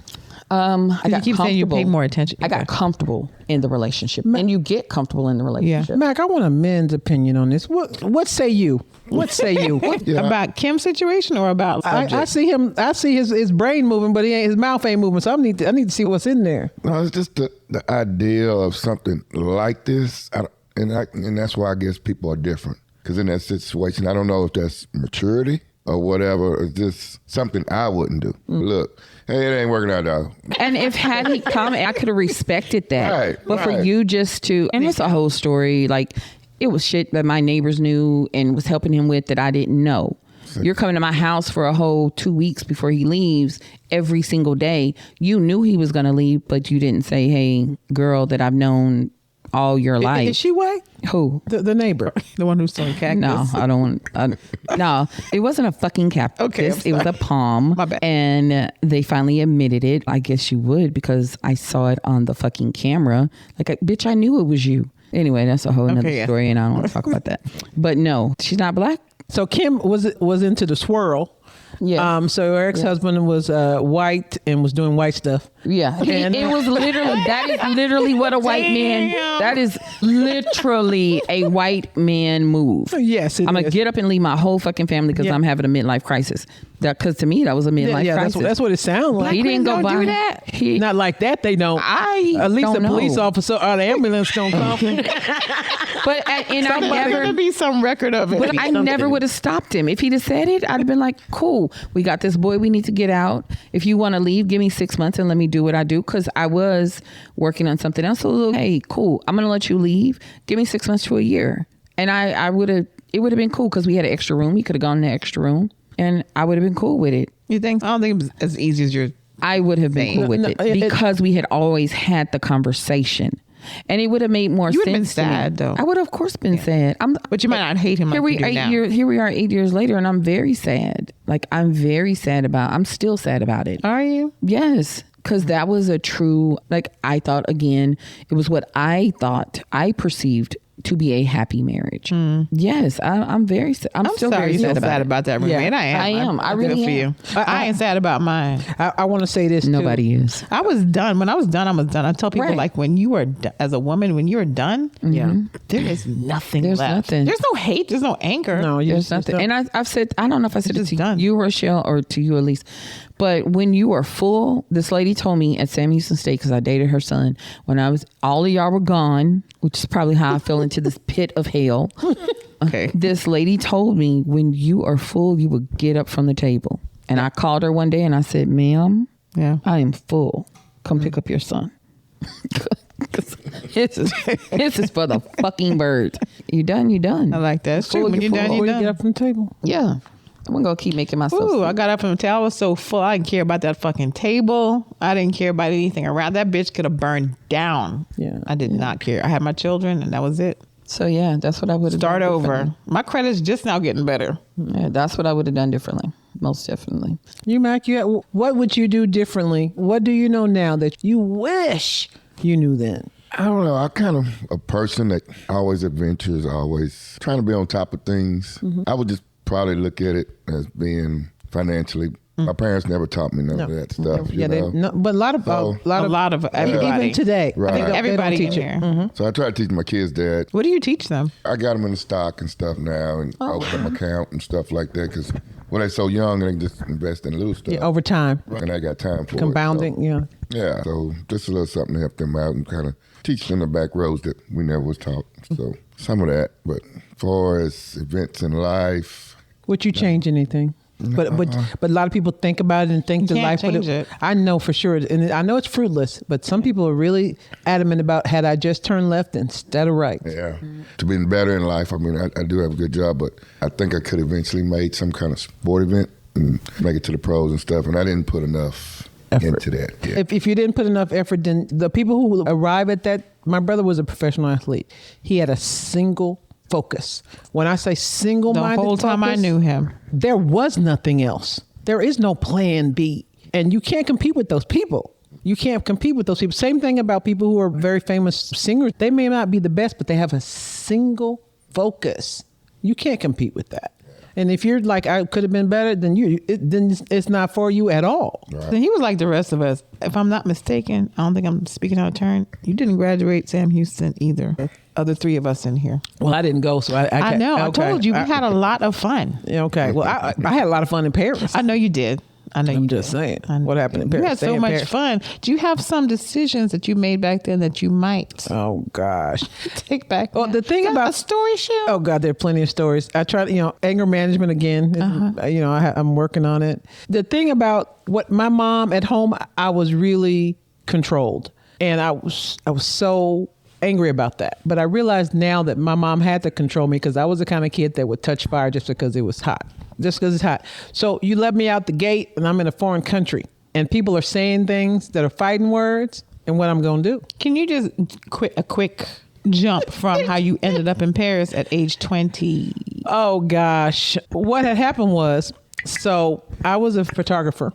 [SPEAKER 2] I
[SPEAKER 4] keep saying you pay more attention.
[SPEAKER 2] I got comfortable in the relationship, and you get comfortable in the relationship.
[SPEAKER 5] Yeah. Mac, I want a men's opinion on this. What say you? What say you?
[SPEAKER 4] About Kim's situation or about
[SPEAKER 5] I see him. I see his brain moving, but his mouth ain't moving. So I need to see what's in there.
[SPEAKER 3] No, it's just the idea of something like this, and that's why I guess people are different. Because in that situation, I don't know if that's maturity or whatever. It's just something I wouldn't do. Look, hey, it ain't working out, dog.
[SPEAKER 2] And had he come, I could have respected that.
[SPEAKER 3] Right,
[SPEAKER 2] but for you just to, and it's a whole story, it was shit that my neighbors knew and was helping him with that I didn't know. You're coming to my house for a whole 2 weeks before he leaves every single day. You knew he was going to leave, but you didn't say, hey, girl that I've known all your life.
[SPEAKER 5] Is she white?
[SPEAKER 2] Who?
[SPEAKER 5] The neighbor.
[SPEAKER 4] The one who's selling cactus?
[SPEAKER 2] No, I don't want. No, it wasn't a fucking cactus.
[SPEAKER 4] Okay,
[SPEAKER 2] it was a palm.
[SPEAKER 4] My bad.
[SPEAKER 2] And they finally admitted it. I guess you would because I saw it on the fucking camera. Bitch, I knew it was you. Anyway, that's a whole nother story, and I don't want to talk about that. But no, she's not black.
[SPEAKER 5] So Kim was into the swirl.
[SPEAKER 2] Yeah.
[SPEAKER 5] So her ex-husband was white and was doing white stuff.
[SPEAKER 2] Yeah. It was literally, that is literally what a white man, that is literally a white man move.
[SPEAKER 5] Yes,
[SPEAKER 2] I'm going to get up and leave my whole fucking family because I'm having a midlife crisis. Because to me, that was a midlife crisis.
[SPEAKER 5] That's what it sounded like.
[SPEAKER 2] He didn't go by.
[SPEAKER 4] Do that.
[SPEAKER 5] Not like that, they don't. At least a police officer or the ambulance don't come.
[SPEAKER 2] But and I never,
[SPEAKER 4] There's gonna be some record of it.
[SPEAKER 2] But I never would have stopped him. If he'd have said it, I'd have been like, cool, we got this boy, we need to get out. If you want to leave, give me 6 months and let me do what I do. Because I was working on something else. So, hey, cool, I'm going to let you leave. Give me 6 months to a year. And it would have been cool because we had an extra room. He could have gone in the extra room and I would have been cool with it.
[SPEAKER 4] You think? I don't think it was as easy as you're
[SPEAKER 2] I would have been cool with it because we had always had the conversation. And it would have made more sense.
[SPEAKER 4] You would have been sad, though.
[SPEAKER 2] I would have, of course, been sad.
[SPEAKER 4] But you might not hate him.
[SPEAKER 2] Here we are 8 years later, and I'm very sad. I'm very sad about. I'm still sad about it.
[SPEAKER 4] Are you?
[SPEAKER 2] Yes, because that was a true. I thought again, it was what I thought I perceived to be a happy marriage. Yes, I'm very. I'm still
[SPEAKER 4] sorry
[SPEAKER 2] very
[SPEAKER 4] you're
[SPEAKER 2] sad
[SPEAKER 4] sad
[SPEAKER 2] about
[SPEAKER 4] that, roommate.
[SPEAKER 2] I am. I really
[SPEAKER 4] for
[SPEAKER 2] am.
[SPEAKER 4] you. I ain't sad about mine.
[SPEAKER 5] I want to say this.
[SPEAKER 2] Nobody is.
[SPEAKER 4] I was done. When I was done, I was done. I tell people when you are as a woman, when you are done, there is nothing
[SPEAKER 2] There's
[SPEAKER 4] left.
[SPEAKER 2] nothing.
[SPEAKER 4] There's no hate. There's no anger.
[SPEAKER 5] No,
[SPEAKER 2] There's nothing. And I've said, I don't know if I said it to
[SPEAKER 4] done.
[SPEAKER 2] you, Rochelle, or to you, Elise, but when you are full, this lady told me at Sam Houston State, because I dated her son, when all of y'all were gone, which is probably how I fell into this pit of hell.
[SPEAKER 4] Okay.
[SPEAKER 2] This lady told me, when you are full, you will get up from the table. And I called her one day and I said, ma'am, I am full. Come pick up your son. This is for the fucking birds. You done, you done.
[SPEAKER 4] I like that. It's true. When you're done, you're done.
[SPEAKER 5] Get up from the table.
[SPEAKER 2] Yeah. I'm going to keep making myself
[SPEAKER 4] Ooh,
[SPEAKER 2] full.
[SPEAKER 4] I got up from the table. I was so full. I didn't care about that fucking table. I didn't care about anything around. That bitch could have burned down.
[SPEAKER 5] Yeah.
[SPEAKER 4] I did not care. I had my children and that was it.
[SPEAKER 2] So yeah, that's what I would have
[SPEAKER 4] Start
[SPEAKER 2] done
[SPEAKER 4] over.
[SPEAKER 2] differently.
[SPEAKER 4] My credit's just now getting better.
[SPEAKER 2] Yeah, that's what I would have done differently. Most definitely.
[SPEAKER 5] You, Mac, what would you do differently? What do you know now that you wish you knew then?
[SPEAKER 3] I don't know. I'm kind of a person that always adventures, always trying to be on top of things. I would just probably look at it as being financially. My parents never taught me none of that stuff.
[SPEAKER 5] Yeah, but a lot of everybody. Even today,
[SPEAKER 3] Right.
[SPEAKER 4] I think everybody
[SPEAKER 5] teach
[SPEAKER 4] in
[SPEAKER 5] it.
[SPEAKER 4] here.
[SPEAKER 3] So I try to teach my kids that.
[SPEAKER 4] What do you teach them?
[SPEAKER 3] I got them in the stock and stuff now, and open up account and stuff like that. Because when they're so young, they can just invest in little stuff.
[SPEAKER 5] Yeah, over time.
[SPEAKER 3] And I got time for
[SPEAKER 5] Compounding,
[SPEAKER 3] it.
[SPEAKER 5] yeah.
[SPEAKER 3] Yeah, so just a little something to help them out and kind of teach them the back roads that we never was taught. So some of that. But as far as events in life.
[SPEAKER 5] Would you change anything? But a lot of people think about it and think the life would have. I know for sure, and I know it's fruitless. But some people are really adamant about had I just turned left instead of right.
[SPEAKER 3] Yeah, to be better in life. I mean, I do have a good job, but I think I could eventually made some kind of sport event and make it to the pros and stuff. And I didn't put enough effort into that. Yeah.
[SPEAKER 5] If you didn't put enough effort, then the people who arrive at that. My brother was a professional athlete. He had a single focus. When I say single-minded,
[SPEAKER 4] the whole time
[SPEAKER 5] focus,
[SPEAKER 4] I knew him,
[SPEAKER 5] there was nothing else. There is no plan B, and you can't compete with those people. You can't compete with those people. Same thing about people who are very famous singers. They may not be the best, but they have a single focus. You can't compete with that. And if you're like, I could have been better, then then it's not for you at all.
[SPEAKER 3] Right.
[SPEAKER 4] Then he was like the rest of us. If I'm not mistaken, I don't think I'm speaking out of turn. You didn't graduate Sam Houston either. Other three of us in here.
[SPEAKER 5] Well, I didn't go, so I
[SPEAKER 4] know.
[SPEAKER 5] okay.
[SPEAKER 4] I told you we had a lot of fun.
[SPEAKER 5] Okay. Well, I had a lot of fun in Paris.
[SPEAKER 4] I know you did. I know.
[SPEAKER 5] I'm just saying. What happened in Paris?
[SPEAKER 4] You had so much fun. Do you have some decisions that you made back then that you might
[SPEAKER 5] Oh gosh.
[SPEAKER 4] take back?
[SPEAKER 5] Well, the thing about
[SPEAKER 4] a story show.
[SPEAKER 5] Oh God, there are plenty of stories. I tried, anger management again. I'm working on it. The thing about what my mom at home, I was really controlled, and I was so angry about that. But I realized now that my mom had to control me because I was the kind of kid that would touch fire just because it was hot. Just because it's hot. So you let me out the gate and I'm in a foreign country and people are saying things that are fighting words, and what I'm going to do.
[SPEAKER 4] Can you just a quick jump from how you ended up in Paris at age 20?
[SPEAKER 5] Oh gosh. What had happened was, so I was a photographer.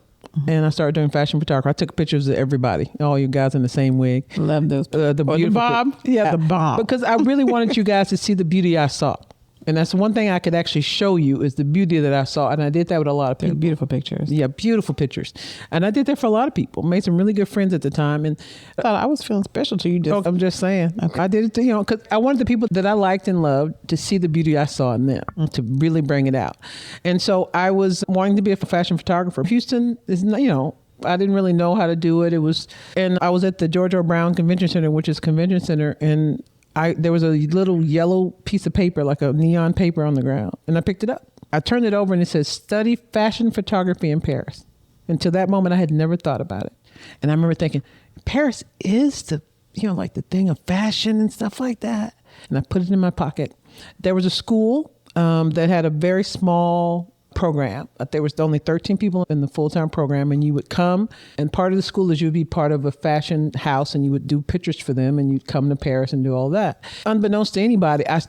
[SPEAKER 5] And I started doing fashion photography. I took pictures of everybody, all you guys in the same wig.
[SPEAKER 4] Love those.
[SPEAKER 5] The beautiful
[SPEAKER 4] bob?
[SPEAKER 5] Yeah,
[SPEAKER 4] the bob.
[SPEAKER 5] Because I really wanted you guys to see the beauty I saw. And that's one thing I could actually show you is the beauty that I saw. And I did that with a lot of people.
[SPEAKER 4] Beautiful pictures.
[SPEAKER 5] Yeah, beautiful pictures. And I did that for a lot of people. Made some really good friends at the time. And
[SPEAKER 4] I thought I was feeling special to you.
[SPEAKER 5] I'm just saying. Okay. I did it to, because I wanted the people that I liked and loved to see the beauty I saw in them, to really bring it out. And so I was wanting to be a fashion photographer. Houston is, I didn't really know how to do it. And I was at the George R. Brown Convention Center, which is a convention center, and there was a little yellow piece of paper, like a neon paper on the ground, and I picked it up. I turned it over and it says, "Study fashion photography in Paris." Until that moment, I had never thought about it. And I remember thinking, Paris is the thing of fashion and stuff like that. And I put it in my pocket. There was a school that had a very small program. There was only 13 people in the full-time program, and you would come, and part of the school is you'd be part of a fashion house and you would do pictures for them, and you'd come to Paris and do all that. Unbeknownst to anybody, I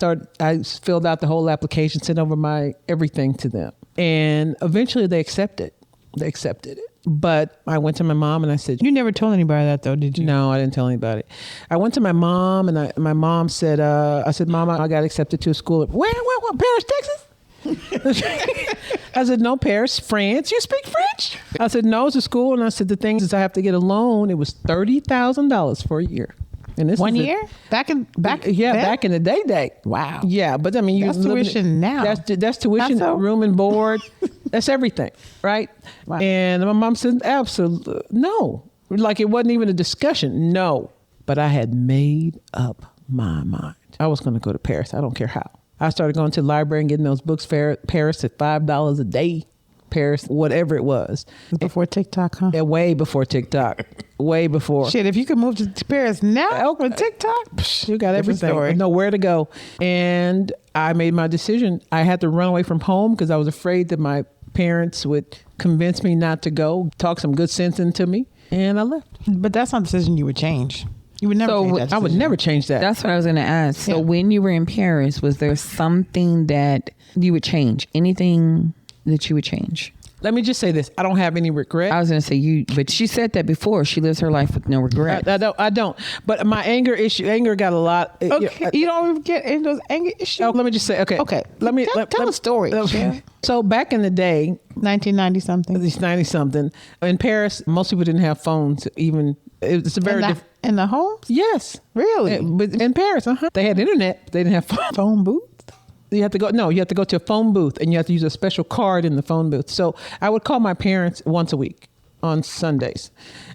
[SPEAKER 5] filled out the whole application, sent over my everything to them, and eventually they accepted it. But I went to my mom and I said,
[SPEAKER 4] "You never told anybody that, though, did you?"
[SPEAKER 5] No, I didn't tell anybody. I went to my mom and my mom said, I said, "Mama, I got accepted to a school." Where, Paris, Texas? I said, "No, Paris, France. You speak French?" I said, "No, it's a school." And I said, "The thing is, I have to get a loan." It was $30,000 for a year. And this
[SPEAKER 4] 1 year? Back in
[SPEAKER 5] the day.
[SPEAKER 4] Wow.
[SPEAKER 5] Yeah, but I mean,
[SPEAKER 4] that's tuition now.
[SPEAKER 5] That's tuition, room and board. That's everything, right?
[SPEAKER 4] Wow.
[SPEAKER 5] And my mom said, "Absolutely no." Like it wasn't even a discussion. No, but I had made up my mind. I was going to go to Paris. I don't care how. I started going to the library and getting those books. Paris at $5 a day. Paris, whatever it was.
[SPEAKER 4] Before TikTok, huh?
[SPEAKER 5] Yeah, way before TikTok. Way before.
[SPEAKER 4] Shit, if you could move to Paris now with TikTok,
[SPEAKER 5] you got everything. I know where to go. And I made my decision. I had to run away from home because I was afraid that my parents would convince me not to go, talk some good sense into me, and I left.
[SPEAKER 4] But that's not a decision you would change. You would never change that
[SPEAKER 5] I would
[SPEAKER 4] decision.
[SPEAKER 5] never change that.
[SPEAKER 2] That's what I was going to ask. So when you were in Paris, was there something that you would change? Anything that you would change?
[SPEAKER 5] Let me just say this. I don't have any regret.
[SPEAKER 2] I was going to say but she said that before. She lives her life with no regret.
[SPEAKER 5] I don't. But my anger got a lot.
[SPEAKER 4] Okay. You don't get into those anger issues.
[SPEAKER 5] Oh, let me just say, okay.
[SPEAKER 4] Tell a story.
[SPEAKER 5] So back in the day,
[SPEAKER 4] 1990 something.
[SPEAKER 5] It's 90 something. In Paris, most people didn't have phones. Even it's a very
[SPEAKER 4] in the homes.
[SPEAKER 5] Yes,
[SPEAKER 4] Really?
[SPEAKER 5] But in Paris, they had internet. They didn't have phone booth. You have to go to a phone booth and you have to use a special card in the phone booth. So I would call my parents once a week on Sundays.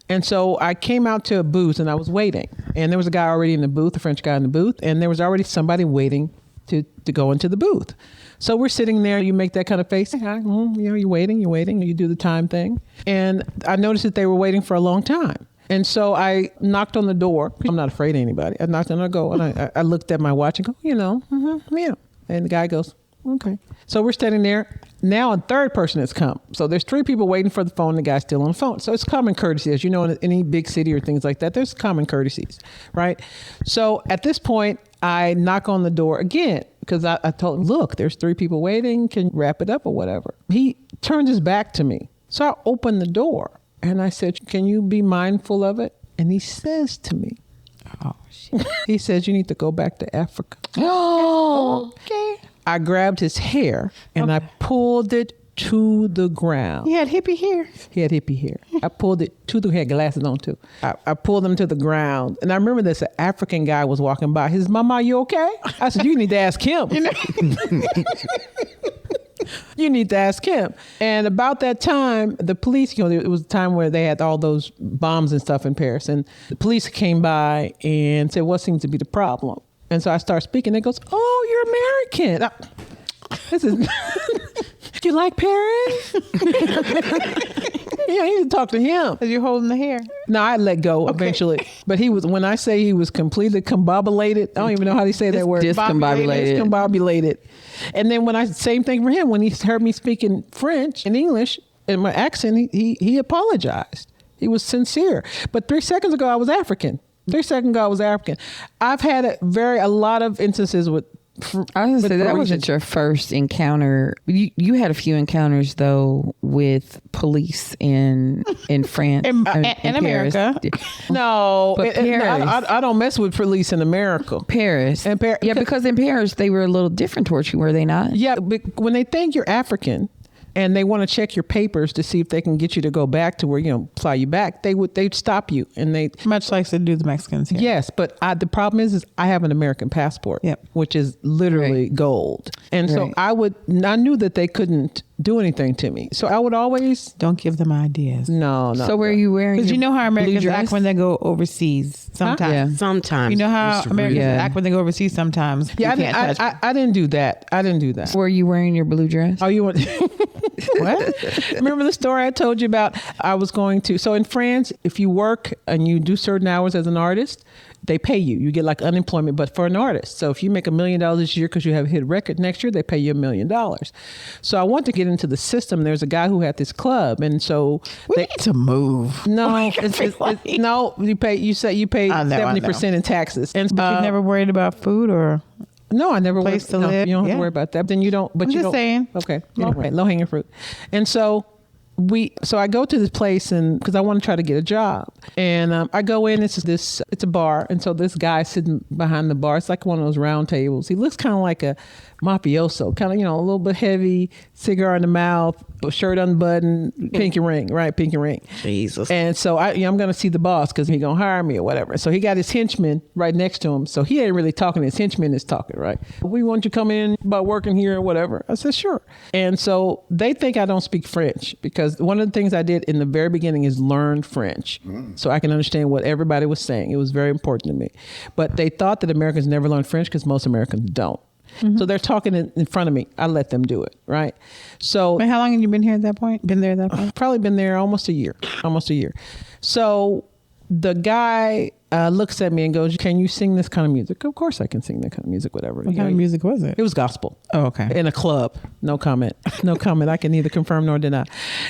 [SPEAKER 5] And so I came out to a booth and I was waiting. And there was a guy already in the booth, a French guy in the booth, and there was already somebody waiting to go into the booth. So we're sitting there, you make that kind of face, you're waiting, you do the time thing. And I noticed that they were waiting for a long time. And so I knocked on the door. I'm not afraid of anybody. I knocked on the door and I looked at my watch and go, yeah. And the guy goes, okay. So we're standing there. Now a third person has come. So there's 3 people waiting for the phone. The guy's still on the phone. So it's common courtesy. As you know, in any big city or things like that, there's common courtesies, right? So at this point, I knock on the door again because I told him, look, there's 3 people waiting. Can you wrap it up or whatever? He turned his back to me. So I opened the door and I said, can you be mindful of it? And he says to me, oh, shit. He says, you need to go back to Africa.
[SPEAKER 4] Oh, okay.
[SPEAKER 5] I grabbed his hair and I pulled it to the ground.
[SPEAKER 4] He had hippie hair.
[SPEAKER 5] I pulled it to the, he had glasses on too. I pulled him to the ground. And I remember this African guy was walking by. He says, Mama, you okay? I said, you need to ask him. You need to ask him. And about that time, the police, it was a time where they had all those bombs and stuff in Paris. And the police came by and said, what seems to be the problem? And so I start speaking. And it goes, oh, you're American. This is, you like Paris? Yeah, you need to talk to him.
[SPEAKER 4] Because you're holding the hair.
[SPEAKER 5] No, I let go eventually. But when I say he was completely combobulated, I don't even know how they say that word. Discombobulated. And then same thing for him. When he heard me speaking French and English and my accent, he apologized. He was sincere. But 3 seconds ago, I was African. I've had a lot of instances with.
[SPEAKER 2] I was going to say that wasn't your first encounter. You had a few encounters though with police in France
[SPEAKER 4] in America.
[SPEAKER 5] No,
[SPEAKER 2] but Paris.
[SPEAKER 5] I don't mess with police in America.
[SPEAKER 2] Paris. Yeah, because in Paris they were a little different towards you, were they not?
[SPEAKER 5] Yeah, but when they think you're African and they want to check your papers to see if they can get you to go back to where, fly you back, they'd stop you. And they
[SPEAKER 4] much like they do the Mexicans here.
[SPEAKER 5] Yes, but the problem is I have an American passport, which is literally gold. And so I knew that they couldn't do anything to me. So I would always...
[SPEAKER 4] Don't give them ideas.
[SPEAKER 5] No.
[SPEAKER 2] So were you wearing...
[SPEAKER 4] Because you know how Americans act when they go overseas sometimes.
[SPEAKER 2] Huh? Yeah.
[SPEAKER 1] Sometimes.
[SPEAKER 4] You know how Americans act when they go overseas sometimes.
[SPEAKER 5] Yeah, I didn't do that.
[SPEAKER 2] Were you wearing your blue dress?
[SPEAKER 5] Oh, you want... What? Remember the story I told you about? I was going to... So in France, if you work and you do certain hours as an artist, they pay you. You get like unemployment, but for an artist. So if you make $1 million this year because you have a hit record, next year they pay you $1 million. So I want to get into the system. There's a guy who had this club, and so
[SPEAKER 4] we need to move.
[SPEAKER 5] No, no. You pay 70% in taxes. And
[SPEAKER 4] but you've never worried about food or.
[SPEAKER 5] No, I never
[SPEAKER 4] place to live.
[SPEAKER 5] You don't have to worry about that. Then you don't. But
[SPEAKER 4] I'm just saying.
[SPEAKER 5] Okay, anyway, low hanging fruit, and so. So I go to this place and because I want to try to get a job, and I go in. It's a bar, and so this guy sitting behind the bar. It's like one of those round tables. He looks kind of like a mafioso, kind of a little bit heavy, cigar in the mouth, shirt unbuttoned, pinky ring, right? Pinky ring.
[SPEAKER 1] Jesus.
[SPEAKER 5] And so I'm going to see the boss because he's going to hire me or whatever. So he got his henchman right next to him. So he ain't really talking. His henchman is talking, right? We want you to come in about working here or whatever. I said, sure. And so they think I don't speak French because one of the things I did in the very beginning is learn French so I can understand what everybody was saying. It was very important to me. But they thought that Americans never learn French because most Americans don't. So they're talking in front of me. I let them do it, right? So,
[SPEAKER 4] how long have you been here at that point? Been there at that point?
[SPEAKER 5] Probably been there almost a year. So the guy looks at me and goes, "Can you sing this kind of music?" Of course, I can sing that kind of music. Whatever.
[SPEAKER 4] What kind of music was it?
[SPEAKER 5] It was gospel.
[SPEAKER 4] Oh, okay.
[SPEAKER 5] In a club. No comment. I can neither confirm nor deny.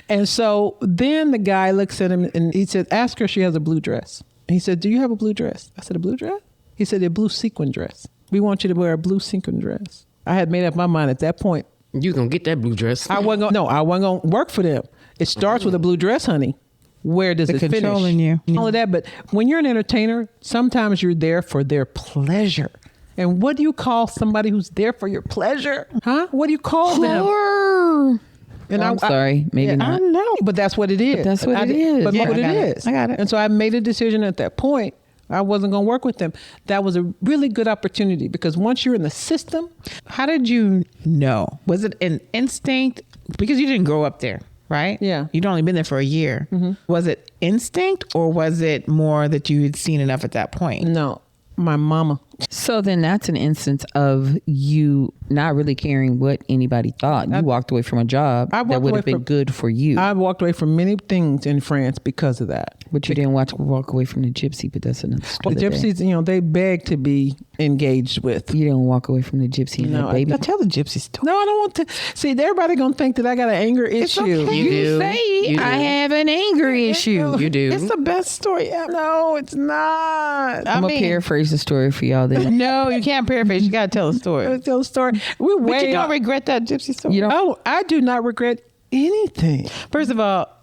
[SPEAKER 5] And so then the guy looks at him and he said, "Ask her if she has a blue dress." He said, do you have a blue dress? I said, a blue dress? He said, a blue sequin dress. We want you to wear a blue sequin dress. I had made up my mind at that point.
[SPEAKER 1] You gonna get that blue dress.
[SPEAKER 5] I wasn't gonna work for them. It starts with a blue dress, honey. Where does it finish?
[SPEAKER 4] Controlling you.
[SPEAKER 5] All of that. But when you're an entertainer, sometimes you're there for their pleasure. And what do you call somebody who's there for your pleasure? Huh? What do you call them? And
[SPEAKER 2] I'm sorry, maybe not.
[SPEAKER 5] I know, but that's what it is.
[SPEAKER 2] But that's what it is.
[SPEAKER 5] But
[SPEAKER 4] Yeah,
[SPEAKER 5] what
[SPEAKER 4] I
[SPEAKER 5] it
[SPEAKER 4] got it.
[SPEAKER 5] is.
[SPEAKER 4] I got it.
[SPEAKER 5] And so I made a decision at that point. I wasn't going to work with them. That was a really good opportunity because once you're in the system.
[SPEAKER 4] How did you know? Was it an instinct? Because you didn't grow up there, right?
[SPEAKER 5] Yeah.
[SPEAKER 4] You'd only been there for a year. Mm-hmm. Was it instinct or was it more that you had seen enough at that point?
[SPEAKER 5] No, my mama.
[SPEAKER 2] So then that's an instance of you not really caring what anybody thought. You walked away from a job that would have been good for you.
[SPEAKER 5] I walked away from many things in France because of that.
[SPEAKER 2] But you didn't walk away from the gypsy, but that's another story.
[SPEAKER 5] The gypsies, they beg to be engaged with.
[SPEAKER 2] You didn't walk away from the gypsy and that baby.
[SPEAKER 4] I tell the gypsy story.
[SPEAKER 5] No, I don't want to. See, everybody going to think that I got an anger issue.
[SPEAKER 4] Okay.
[SPEAKER 1] You do.
[SPEAKER 2] Say, I have an anger issue.
[SPEAKER 1] You do.
[SPEAKER 4] It's the best story ever.
[SPEAKER 5] No, it's not.
[SPEAKER 2] I'm going to paraphrase the story for y'all then.
[SPEAKER 4] No, you can't paraphrase. You got to tell the story.
[SPEAKER 5] Let's tell the story. We're
[SPEAKER 4] But
[SPEAKER 5] way
[SPEAKER 4] you don't
[SPEAKER 5] up.
[SPEAKER 4] regret that gypsy story?
[SPEAKER 2] You don't?
[SPEAKER 5] Oh, I do not regret anything.
[SPEAKER 4] First of all,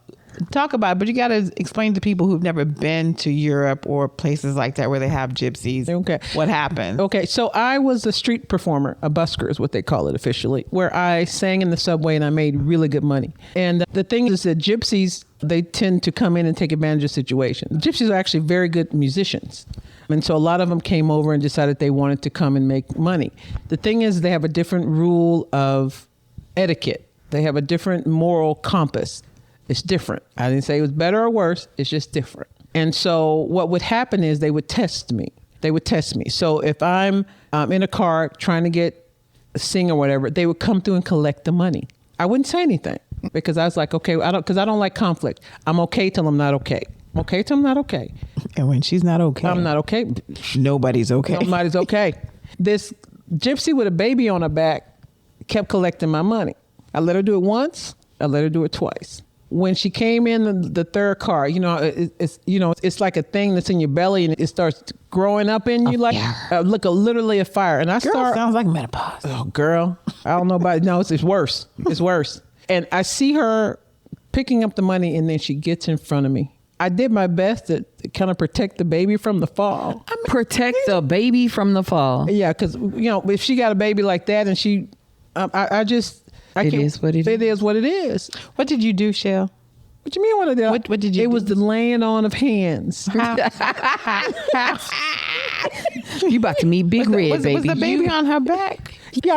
[SPEAKER 4] talk about it, but you got to explain to people who've never been to Europe or places like that where they have gypsies.
[SPEAKER 5] Okay.
[SPEAKER 4] What happened?
[SPEAKER 5] Okay, so I was a street performer, a busker is what they call it officially, where I sang in the subway and I made really good money. And the thing is that gypsies, they tend to come in and take advantage of situations. Gypsies are actually very good musicians. And so a lot of them came over and decided they wanted to come and make money. The thing is they have a different rule of etiquette. They have a different moral compass. It's different. I didn't say it was better or worse. It's just different. And so what would happen is they would test me. So if I'm in a car trying to sing or whatever, they would come through and collect the money. I wouldn't say anything because I was like, okay, because I don't like conflict. I'm okay till I'm not okay. I'm okay till I'm not okay.
[SPEAKER 4] And when she's not okay,
[SPEAKER 5] I'm not okay.
[SPEAKER 4] Nobody's okay.
[SPEAKER 5] Nobody's okay. This gypsy with a baby on her back kept collecting my money. I let her do it once. I let her do it twice. When she came in the third car, it's like a thing that's in your belly and it starts growing up in you literally a fire. And
[SPEAKER 4] Sounds like menopause.
[SPEAKER 5] Oh, girl, I don't know about it. No, it's worse. It's worse. And I see her picking up the money and then she gets in front of me. I did my best to kind of protect the baby from the fall.
[SPEAKER 2] Protect the baby from the fall.
[SPEAKER 5] Yeah, because, if she got a baby like that and she,
[SPEAKER 2] It is what it is.
[SPEAKER 5] It is what it is.
[SPEAKER 4] What did you do, Shell?
[SPEAKER 5] What you mean what I did?
[SPEAKER 4] What did you
[SPEAKER 5] It
[SPEAKER 4] do?
[SPEAKER 5] was the laying on of hands.
[SPEAKER 2] You about to meet Big Red, baby.
[SPEAKER 4] Was the baby on her back?
[SPEAKER 5] Yeah,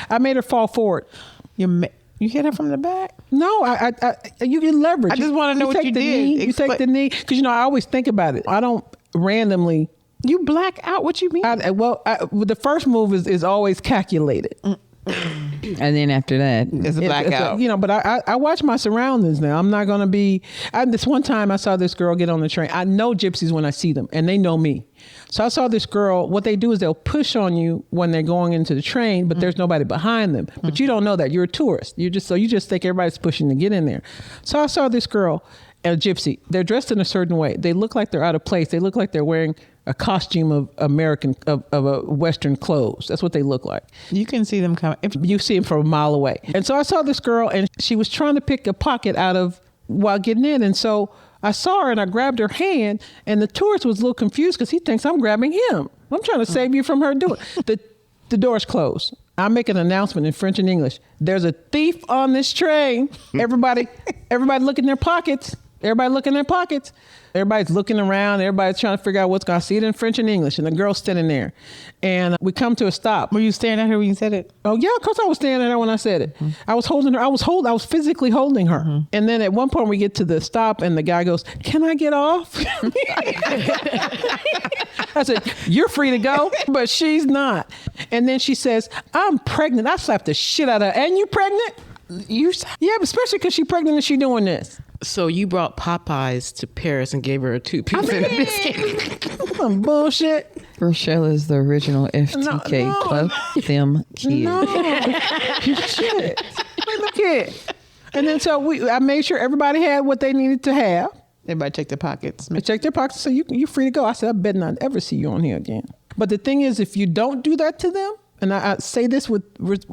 [SPEAKER 5] I made her fall forward.
[SPEAKER 4] You hit her from the back?
[SPEAKER 5] No, you can leverage.
[SPEAKER 4] I just want to know what you did.
[SPEAKER 5] You take the knee because I always think about it. I don't randomly.
[SPEAKER 4] You black out? What you mean?
[SPEAKER 5] The first move is always calculated.
[SPEAKER 2] And then after that,
[SPEAKER 4] It's a blackout.
[SPEAKER 5] But I watch my surroundings now. I'm not going to be. This one time I saw this girl get on the train. I know gypsies when I see them, and they know me. So I saw this girl. What they do is they'll push on you when they're going into the train, but there's nobody behind them. But you don't know that. You're a tourist. You just think everybody's pushing to get in there. So I saw this girl, a gypsy. They're dressed in a certain way. They look like they're out of place. They look like they're wearing a costume of a Western clothes. That's what they look like.
[SPEAKER 4] You can see them coming.
[SPEAKER 5] If you see them from a mile away. And so I saw this girl and she was trying to pick a pocket while getting in. And so I saw her and I grabbed her hand and the tourist was a little confused because he thinks I'm grabbing him. I'm trying to save you from her doing it. The door's closed. I make an announcement in French and English. There's a thief on this train. Everybody look in their pockets. Everybody's looking around. Everybody's trying to figure out what's going to see it in French and English. And the girl's standing there. And we come to a stop.
[SPEAKER 4] Were you staring at her when you said it?
[SPEAKER 5] Oh, yeah, of course I was standing there when I said it. I was holding her. I was physically holding her. And then at one point we get to the stop and the guy goes, "Can I get off?" I said, "You're free to go," but she's not. And then she says, "I'm pregnant." I slapped the shit out of her. "And you pregnant?" Yeah, especially because she's pregnant and she doing this.
[SPEAKER 1] So you brought Popeyes to Paris and gave her a 2-piece and a biscuit.
[SPEAKER 5] Some bullshit.
[SPEAKER 2] Rochelle is the original FTK club. Them kids.
[SPEAKER 5] No. Shit. Look at. And then so I made sure everybody had what they needed to have.
[SPEAKER 4] Everybody check their pockets.
[SPEAKER 5] They check their pockets, so you're free to go. I said, I better not ever see you on here again. But the thing is, if you don't do that to them, and I say this with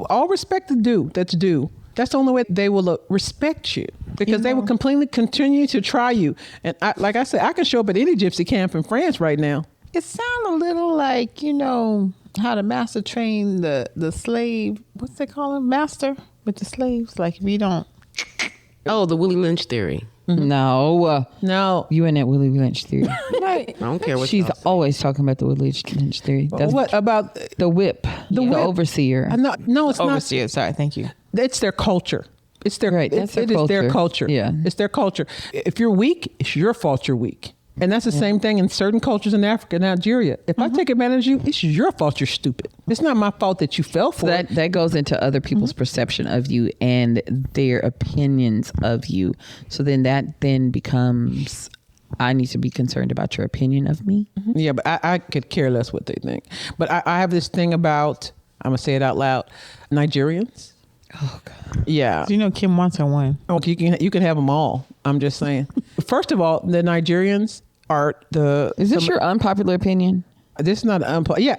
[SPEAKER 5] all respect that's due, that's the only way they will respect you, because they will completely continue to try you. And like I said, I can show up at any gypsy camp in France right now.
[SPEAKER 4] It sounds a little like, how the master trained the slave. What's they call him? Master with the slaves. Like, if you don't.
[SPEAKER 1] Oh, the Willie Lynch theory.
[SPEAKER 6] No. You in that Willie Lynch theory.
[SPEAKER 1] Right. I don't care what
[SPEAKER 6] She's always talking about the Willie Lynch theory. That's
[SPEAKER 5] What about
[SPEAKER 6] the whip, the overseer.
[SPEAKER 5] No, it's
[SPEAKER 4] Overseer. Sorry, thank you.
[SPEAKER 5] It's their culture. It's their
[SPEAKER 6] Right, that's their culture.
[SPEAKER 5] is their culture.
[SPEAKER 6] Yeah.
[SPEAKER 5] It's their culture. If you're weak, it's your fault you're weak. And that's the same thing in certain cultures in Africa and Nigeria. If I take advantage of you, it's your fault you're stupid. It's not my fault that you fell for it.
[SPEAKER 6] That goes into other people's perception of you and their opinions of you. So then that becomes, I need to be concerned about your opinion of me.
[SPEAKER 5] Yeah, but I could care less what they think. But I have this thing about, I'm going to say it out loud, Nigerians.
[SPEAKER 6] Oh, God.
[SPEAKER 5] Yeah.
[SPEAKER 4] Kim wants her one.
[SPEAKER 5] Okay, you can have them all. I'm just saying. First of all, the Nigerians are
[SPEAKER 6] Is this your unpopular opinion?
[SPEAKER 5] This is not yeah.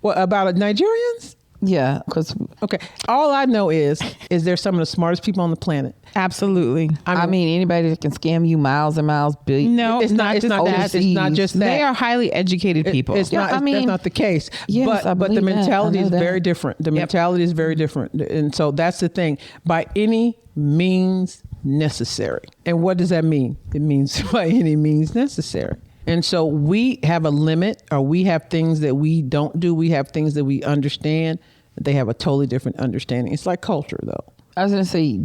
[SPEAKER 5] Well, about Nigerians?
[SPEAKER 6] Yeah, because
[SPEAKER 5] Okay. All I know is they're some of the smartest people on the planet.
[SPEAKER 4] Absolutely.
[SPEAKER 6] I mean anybody that can scam you miles and miles, billion.
[SPEAKER 4] No,
[SPEAKER 5] It's not just that.
[SPEAKER 4] They are highly educated people.
[SPEAKER 5] It's not. That's not the case.
[SPEAKER 6] Yes,
[SPEAKER 5] but the mentality is very different. The
[SPEAKER 4] Yep.
[SPEAKER 5] mentality is very different, and so that's the thing. By any means necessary. And what does that mean? It means by any means necessary. And so we have a limit, or we have things that we don't do. We have things that we understand. They have a totally different understanding. It's like culture, though.
[SPEAKER 6] I was going to say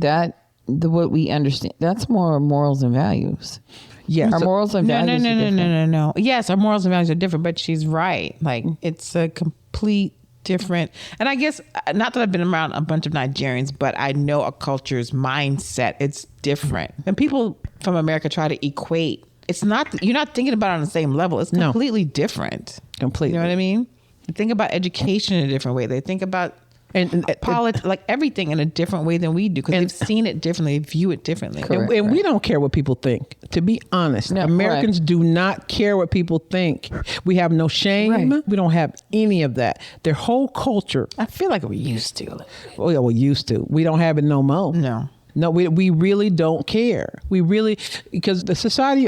[SPEAKER 6] what we understand, that's more morals and values.
[SPEAKER 5] Yeah.
[SPEAKER 6] Our morals and values are different.
[SPEAKER 4] No. Yes, our morals and values are different, but she's right. Like, it's a complete different. And I guess, not that I've been around a bunch of Nigerians, but I know a culture's mindset. It's different. And people from America try to equate. It's not, you're not thinking about it on the same level. It's completely different.
[SPEAKER 5] Completely.
[SPEAKER 4] You know what I mean? They think about education in a different way. They think about politics, like everything in a different way than we do, because they've seen it differently, they view it differently.
[SPEAKER 5] And we don't care what people think. To be honest, Americans do not care what people think. We have no shame. Right. We don't have any of that. Their whole culture.
[SPEAKER 4] I feel like we used to.
[SPEAKER 5] Oh yeah, we used to. We don't have it no more. No, we really don't care. We really, because the society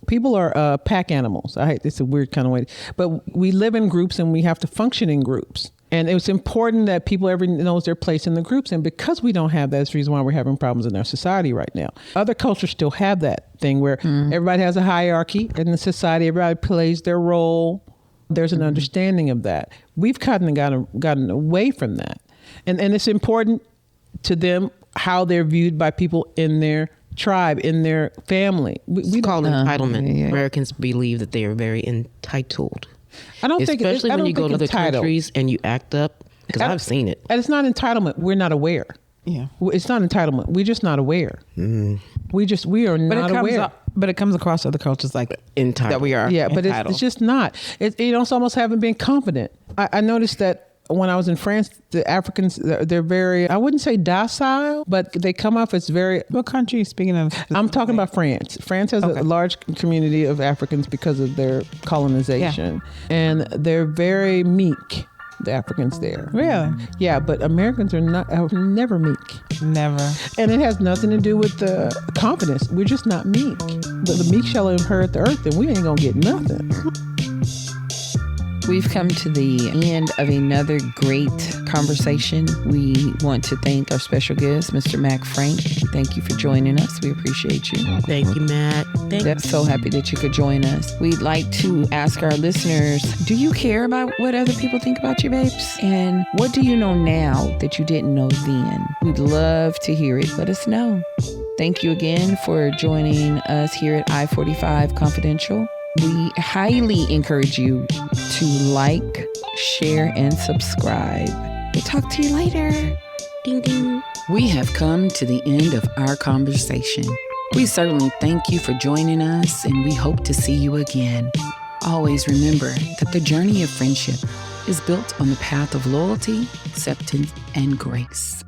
[SPEAKER 5] people are pack animals. It's a weird kind of way, but we live in groups and we have to function in groups. And it's important that everyone knows their place in the groups. And because we don't have that, that's the reason why we're having problems in our society right now. Other cultures still have that thing where everybody has a hierarchy in the society. Everybody plays their role. There's an understanding of that. We've kind of gotten away from that. And it's important to them how they're viewed by people in their tribe, in their family.
[SPEAKER 1] We call it entitlement. Yeah. Americans believe that they are very entitled.
[SPEAKER 5] I don't think,
[SPEAKER 1] especially when you go to other
[SPEAKER 5] entitled.
[SPEAKER 1] Countries and you act up, because I've seen it.
[SPEAKER 5] And it's not entitlement. We're not aware.
[SPEAKER 4] Yeah,
[SPEAKER 5] it's not entitlement. We're just not aware. We are not aware.
[SPEAKER 4] But it comes across other cultures like entitled. That we are.
[SPEAKER 5] Yeah, but it's just not. It's almost haven't been confident. I noticed that. When I was in France, the Africans, they're very, I wouldn't say docile, but they come off as very...
[SPEAKER 4] What country, speaking of?
[SPEAKER 5] I'm talking about France. France has a large community of Africans because of their colonization. Yeah. And they're very meek, the Africans there.
[SPEAKER 4] Really?
[SPEAKER 5] Yeah, but Americans are never meek.
[SPEAKER 4] Never.
[SPEAKER 5] And it has nothing to do with the confidence. We're just not meek. The meek shall inherit the earth, and we ain't going to get nothing.
[SPEAKER 6] We've come to the end of another great conversation. We want to thank our special guest, Mr. Mack Frank. Thank you for joining us. We appreciate you.
[SPEAKER 1] Thank you, Matt.
[SPEAKER 6] I'm so happy that you could join us. We'd like to ask our listeners, do you care about what other people think about you, babes? And what do you know now that you didn't know then? We'd love to hear it. Let us know. Thank you again for joining us here at I-45 Confidential. We highly encourage you to like, share, and subscribe. We'll talk to you later. Ding, ding.
[SPEAKER 2] We have come to the end of our conversation. We certainly thank you for joining us, and we hope to see you again. Always remember that the journey of friendship is built on the path of loyalty, acceptance, and grace.